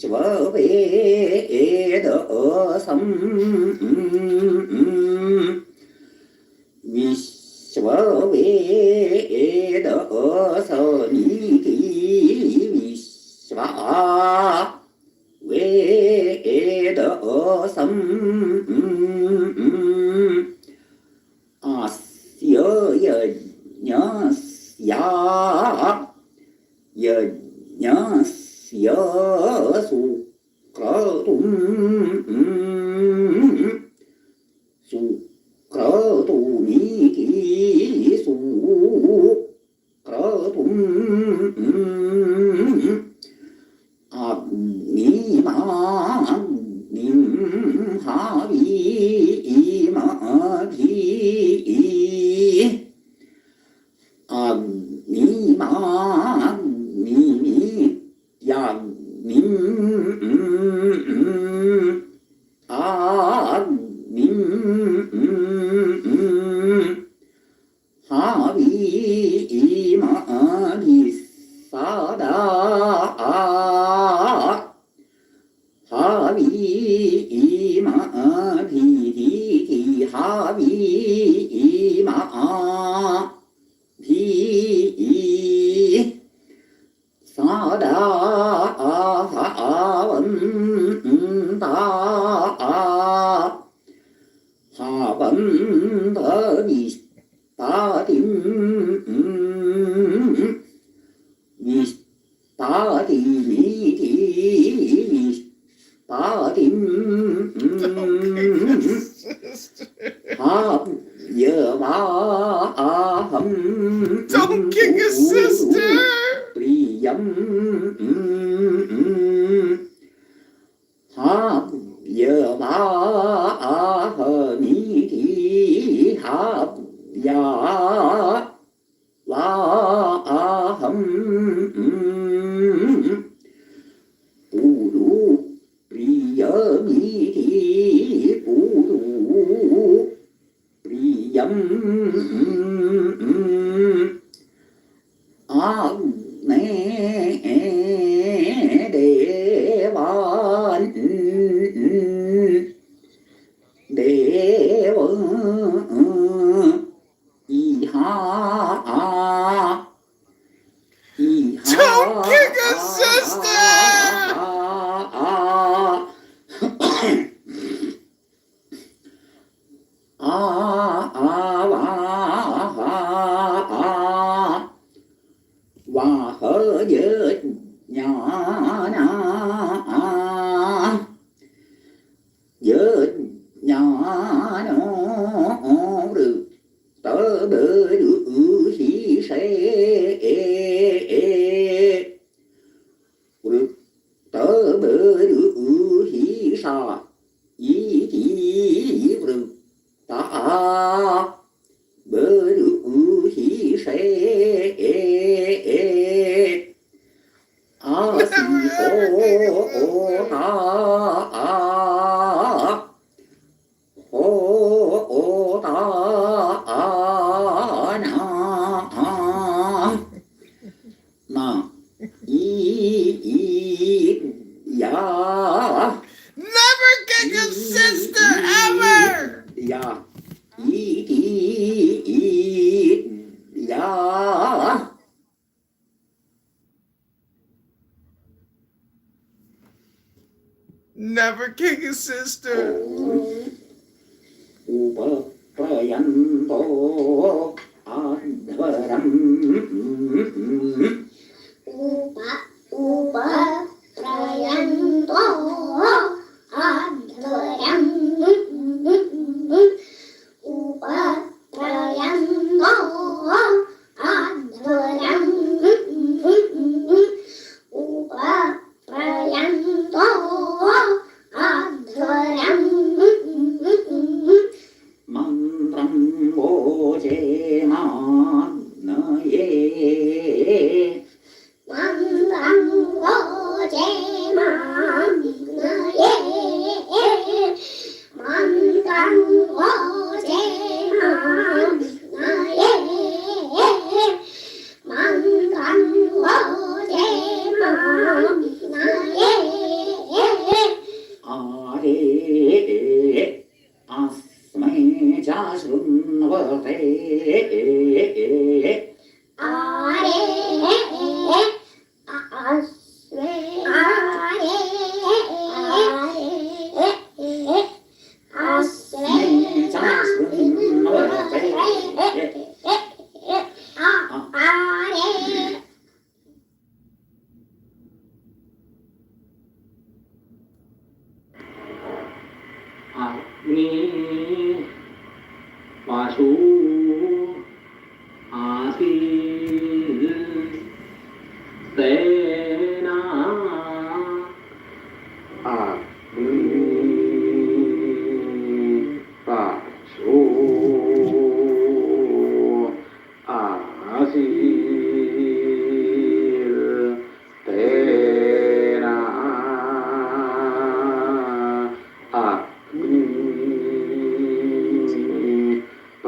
Svaveda Don't kick his sister. Don't kick his sister. Never kick his sister ever. Never kick his sister. अस्मै जासुन्वते वासु आसीत् तेना वासु आसीत् तेना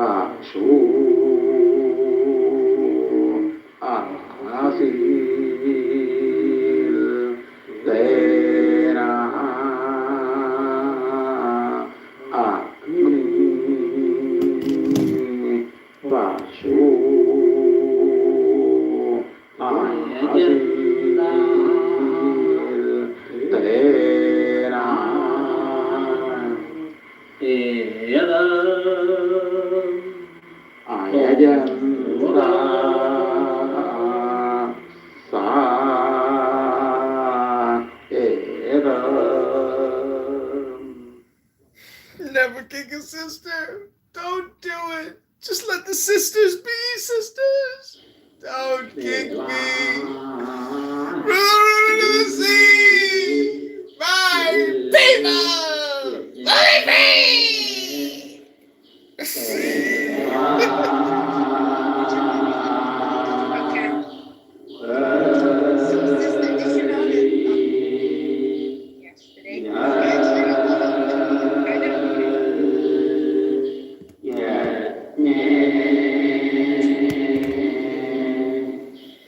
वासु आसीत् तेना वासु आसीत् तेना Never kick a sister. Don't do it. Just let the sisters be sisters. Don't kick me. Run into the sea. My people. Let me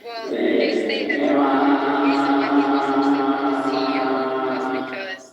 Well, they say that the reason why he was upset with the CEO was because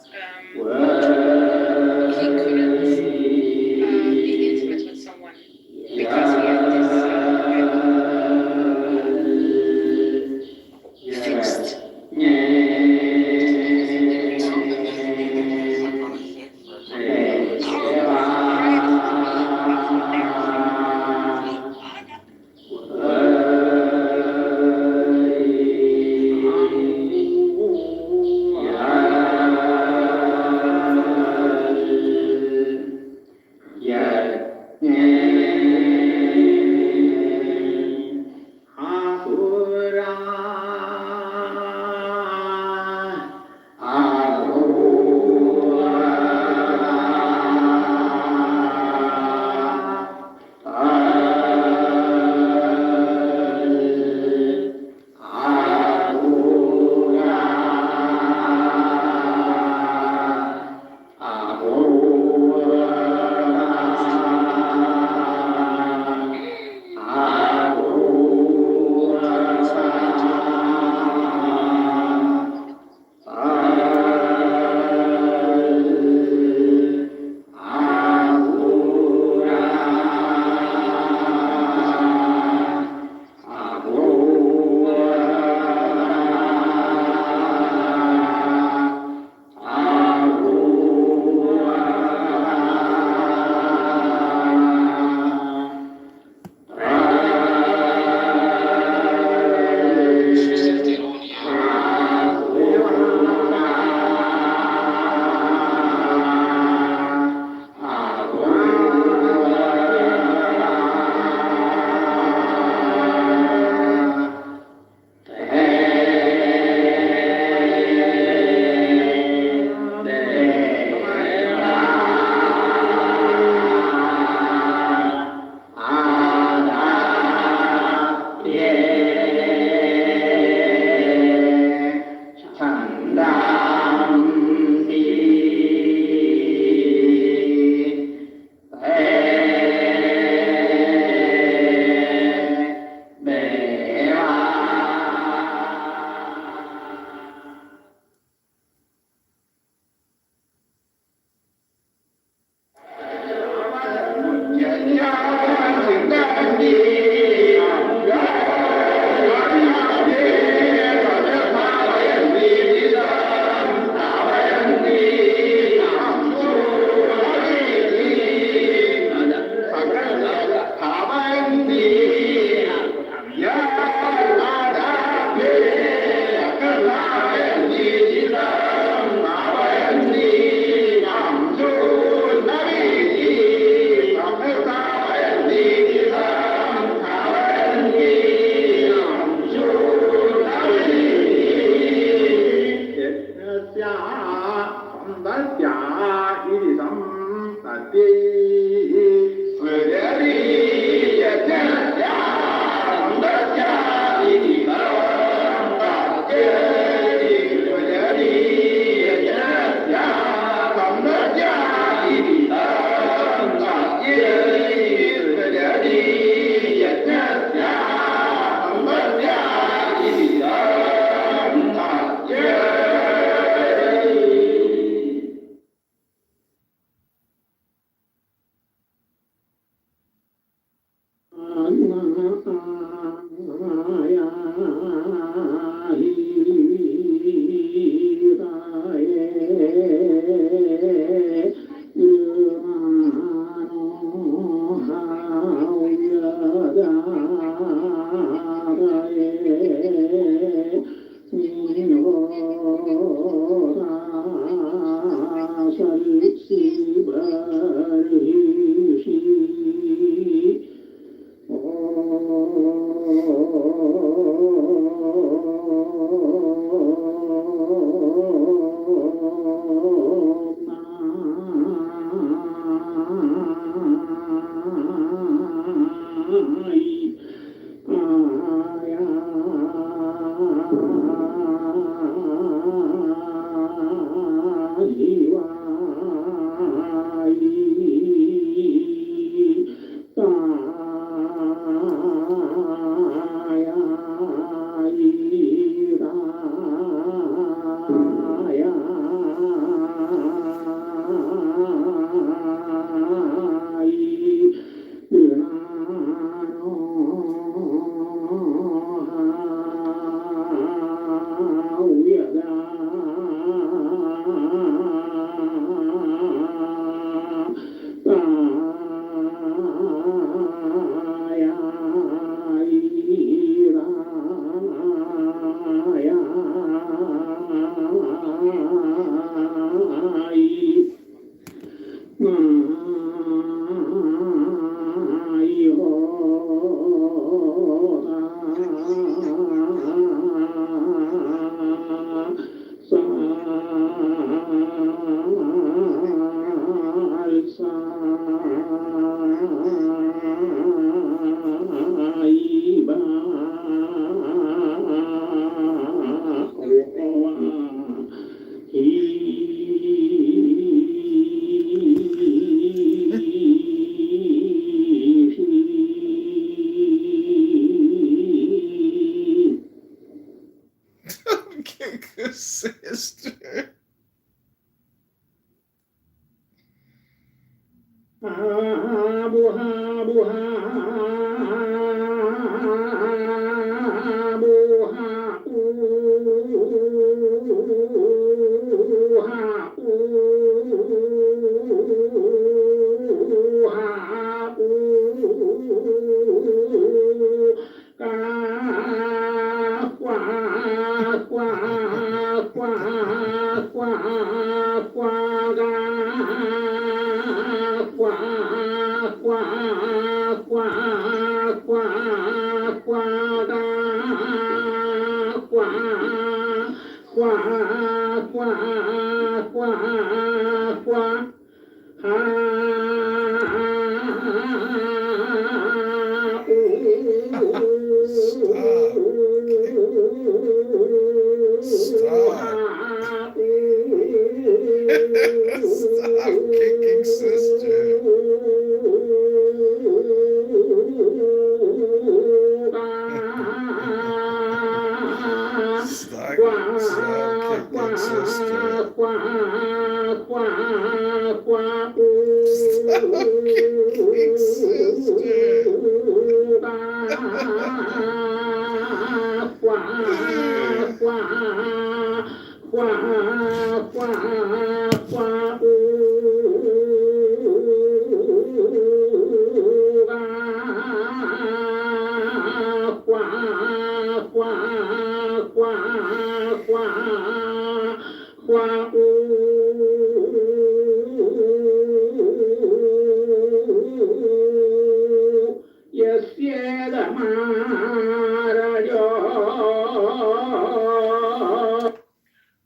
Sister.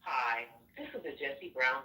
Hi, this is the Jesse Brown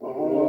Oh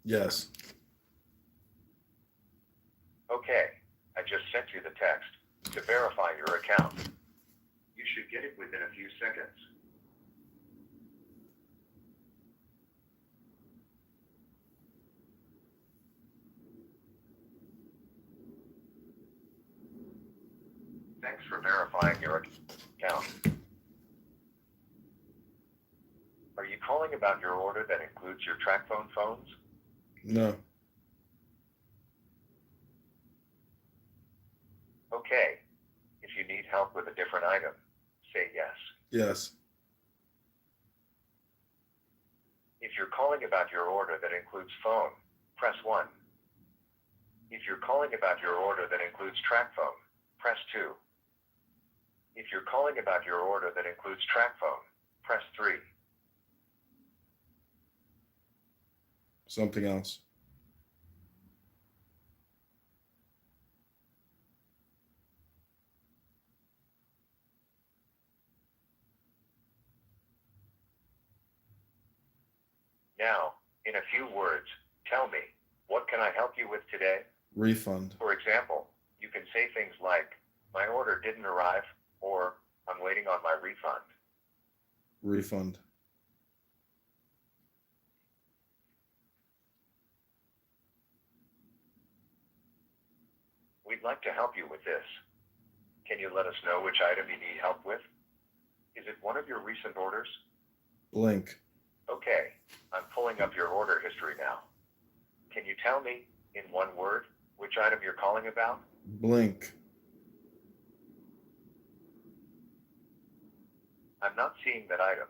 Yes. Okay, I just sent you the text to verify your account. You should get it within a few seconds. Thanks for verifying your account. Are you calling about your order that includes your TracFone phones? No. Okay. If you need help with a different item, say yes. Yes. you're calling about your order that includes phone, press 1. If you're calling about your order that includes track phone, press 2. If you're calling about your order that includes track phone, press 3. Something else. Now, in a few words, tell me, what can I help you with today? Refund. For example, you can say things like, my order didn't arrive, or I'm waiting on my refund. Refund. We'd like to help you with this. Can you let us know which item you need help with? Is it one of your recent orders? Blink. Okay, I'm pulling up your order history now. Can you tell me, in one word, which item you're calling about? Blink. I'm not seeing that item.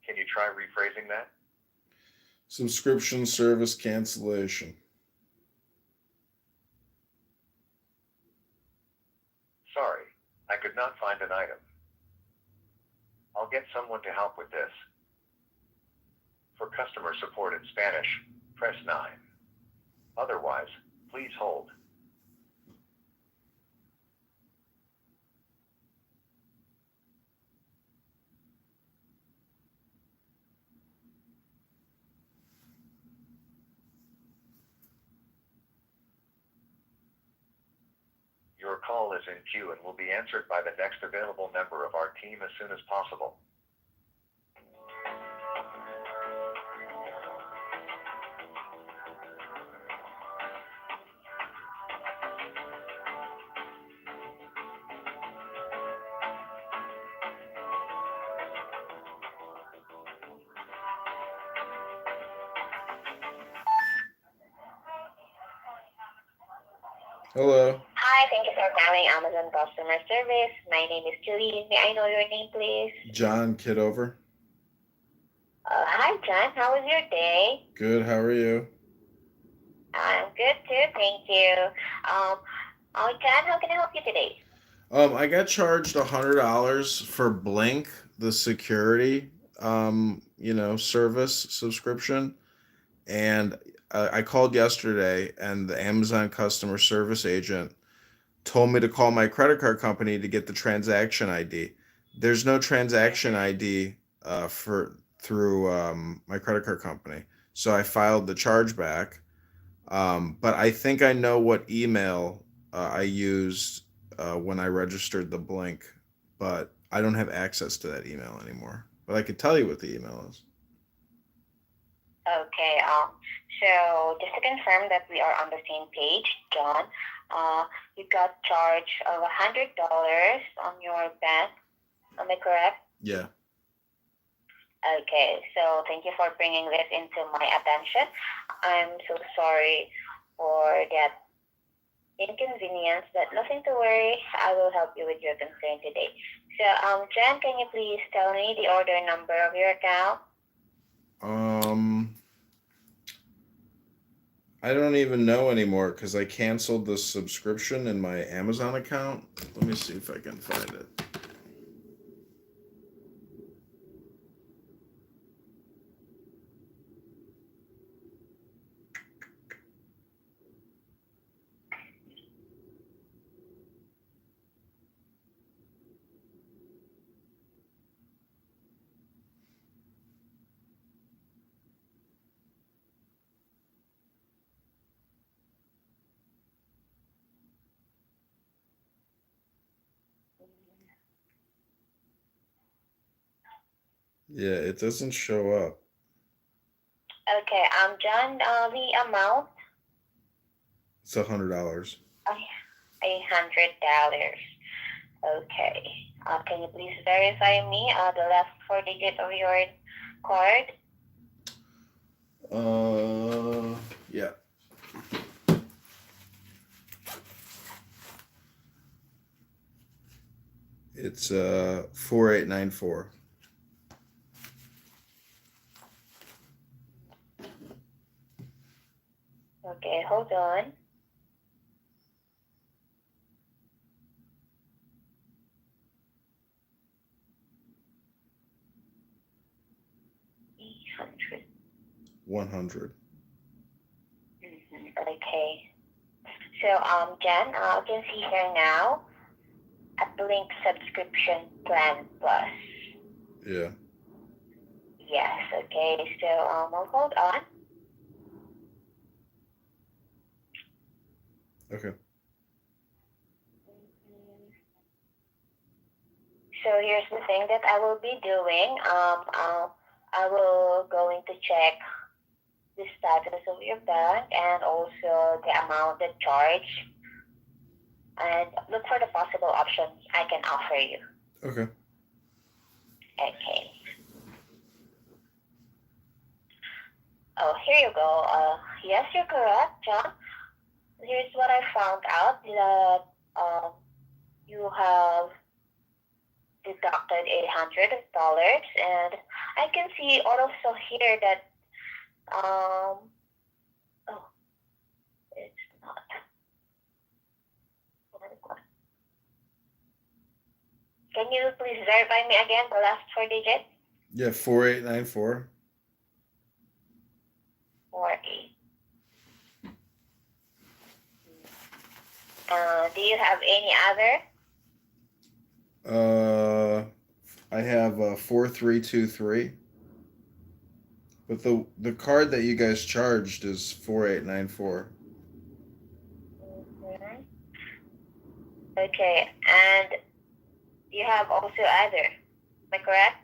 Can you try rephrasing that? Subscription service cancellation. Sorry, I could not find an item. I'll get someone to help with this. For customer support in Spanish, press 9. Otherwise, please hold. Your call is in queue and will be answered by the next available member of our team as soon as possible. Hello. Hi, thank you for calling Amazon customer service. My name is Julie. May I know your name, please? John Kitover. Hi, John. How was your day? Good. How are you? I'm good too, thank you. John, how can I help you today? I got charged $100 for Blink, the security, service subscription, and I called yesterday, and the Amazon customer service agent told me to call my credit card company to get the transaction ID. There's no transaction ID through my credit card company, so I filed the chargeback. But I think I know what email I used when I registered the Blink, but I don't have access to that email anymore. But I could tell you what the email is. Okay, so just to confirm that we are on the same page, John, you got charged of $100 on your bank. Am I correct? Yeah. Okay, so thank you for bringing this into my attention. I'm so sorry for that inconvenience, but nothing to worry. I will help you with your concern today. So, Jen, can you please tell me the order number of your account? I don't even know anymore because I canceled the subscription in my Amazon account. Let me see if I can find it. Yeah, it doesn't show up. Okay, John, the amount? It's $100. $100. Okay. Can you please verify me the last 4 digits of your card? Yeah. It's 4894. hold on. $800. 100. Okay. So, Jan, I can see here now a Blink subscription plan plus. Yeah. Yes, okay. So, we'll hold on. Okay. So here's the thing that I will be doing. I will going to check the status of your bank and also the amount that charge and look for the possible options I can offer you. Okay. Okay. Oh, here you go. Yes, you're correct, John. Here's what I found out that you have deducted $800, and I can see also here that oh, it's not. Can you please verify me again the last 4 digits? Yeah, 4894. 48. Do you have any other? I have 4323. But the card that you guys charged is 4894. Mm-hmm. Okay, and you have also other. Am I correct?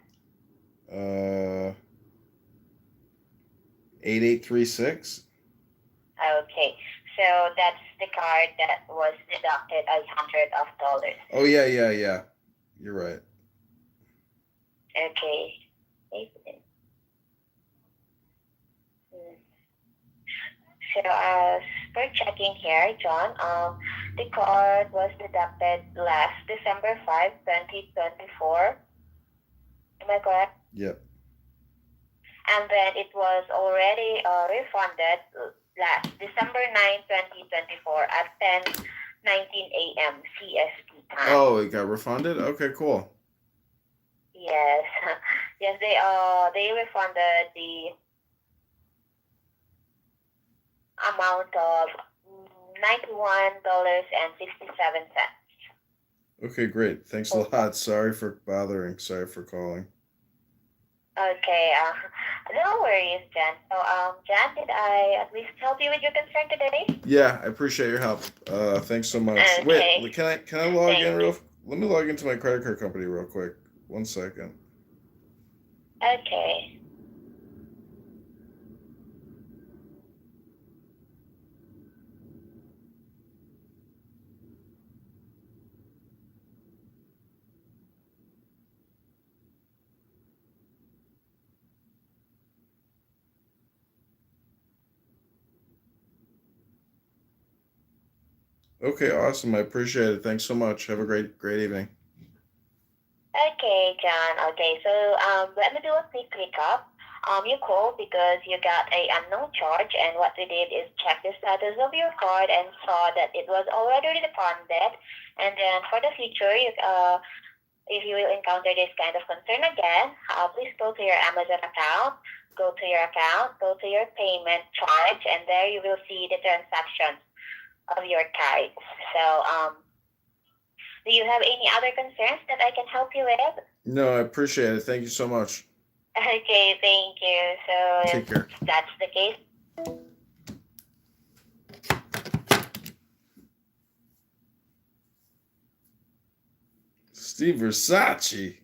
8836. Okay, so that's the card that was deducted $800. Oh yeah. You're right. Okay. So as per checking here, John, the card was deducted last December 5, 2024. Am I correct? Yep. And then it was already refunded last December 9, 2024 at 10:19 a.m. CST time. Oh, it got refunded? Okay, cool. Yes. Yes, they refunded the amount of $91.67. Okay, great. Thanks a lot. Sorry for bothering. Sorry for calling. Okay, no worries, Jan. So, Jan, did I at least help you with your concern today? Yeah, I appreciate your help. Thanks so much. Okay. Wait, can I log in real? Let me log into my credit card company real quick. 1 second. Okay. Okay, awesome. I appreciate it. Thanks so much. Have a great evening. Okay, John. Okay, so let me do a quick recap. You called because you got a unknown charge, and what we did is check the status of your card and saw that it was already refunded. And then for the future, if you will encounter this kind of concern again, please go to your Amazon account, go to your payment charge, and there you will see the transactions of your cards. So, do you have any other concerns that I can help you with? No, I appreciate it. Thank you so much. Okay, thank you. So, Take care. if that's the case. Steve Versace.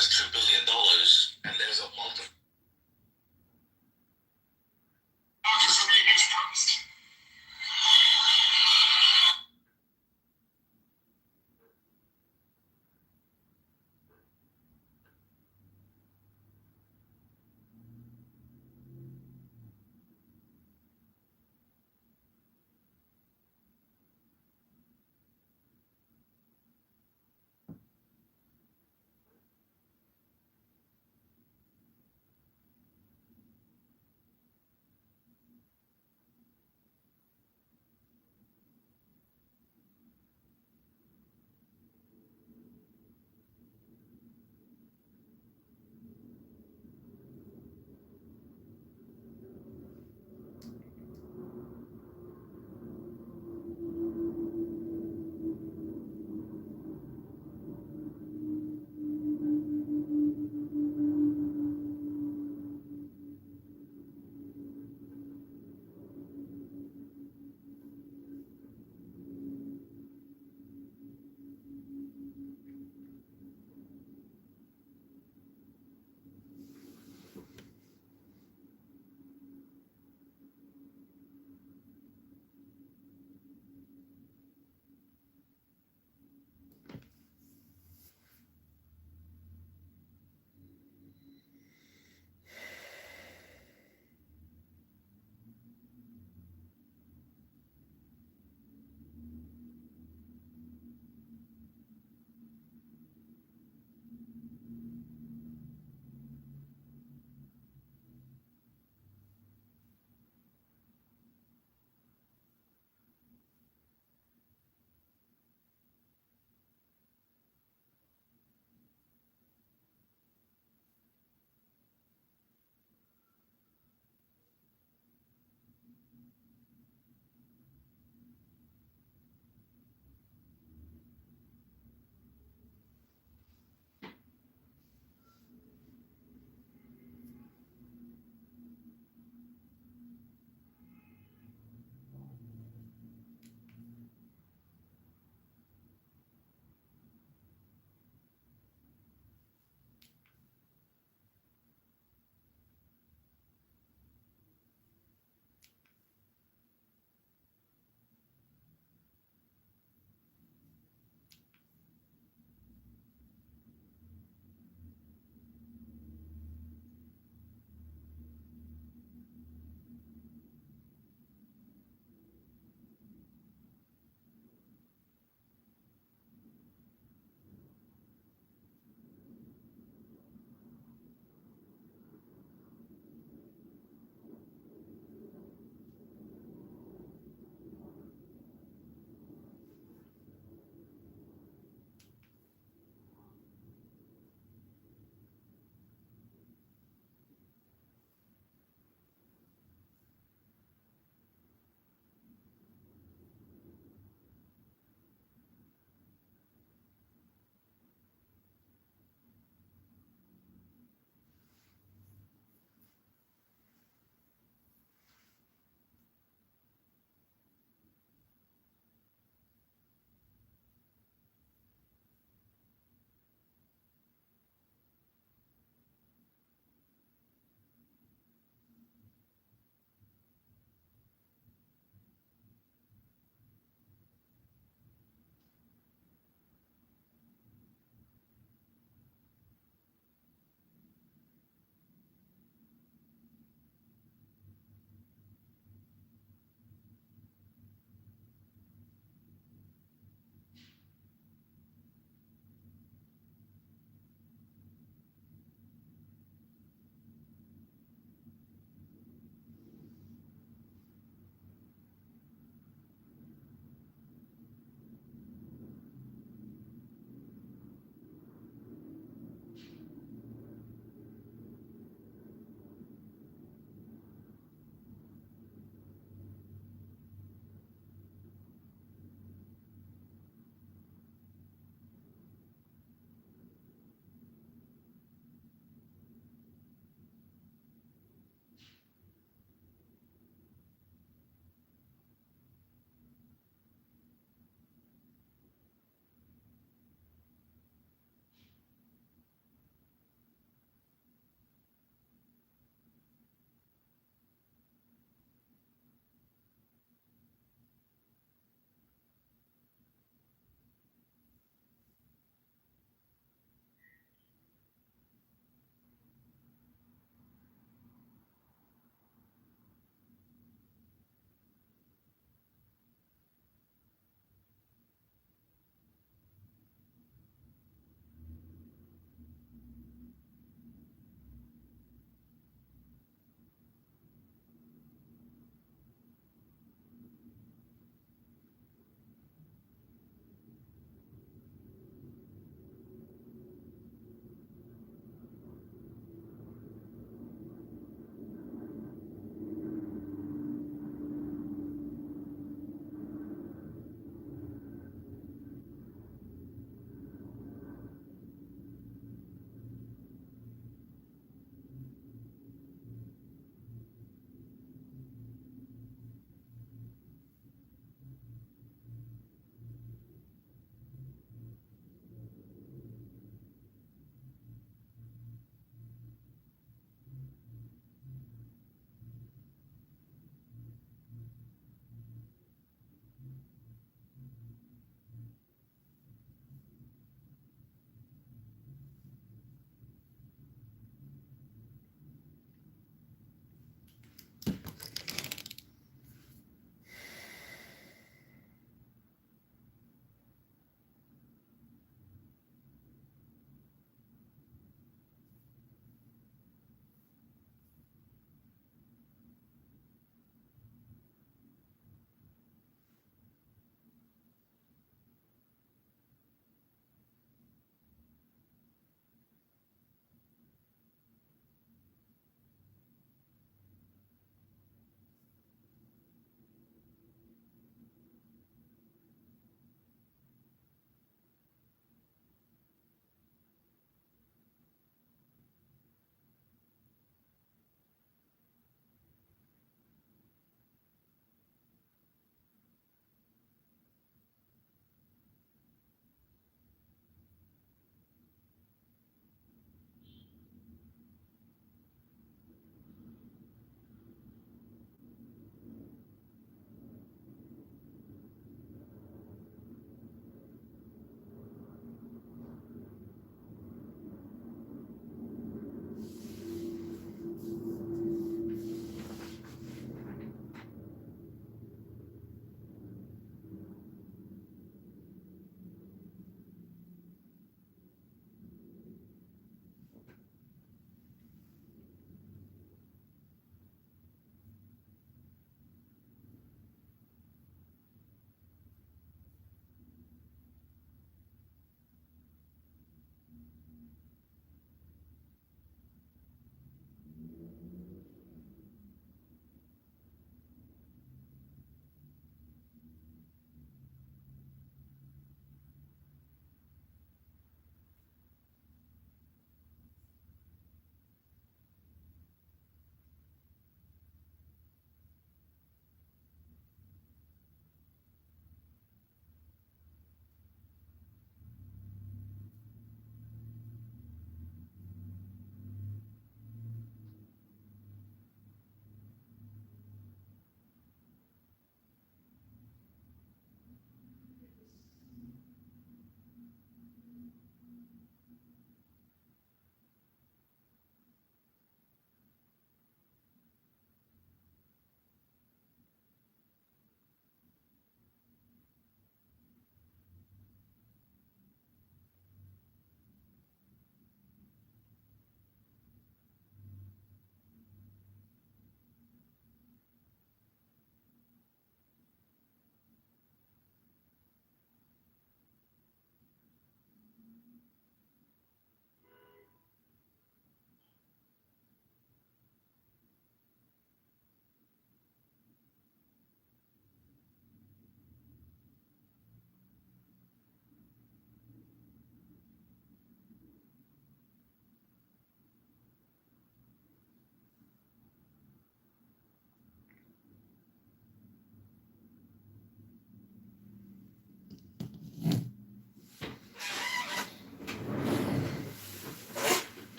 almost $2 billion, and there's a multiple.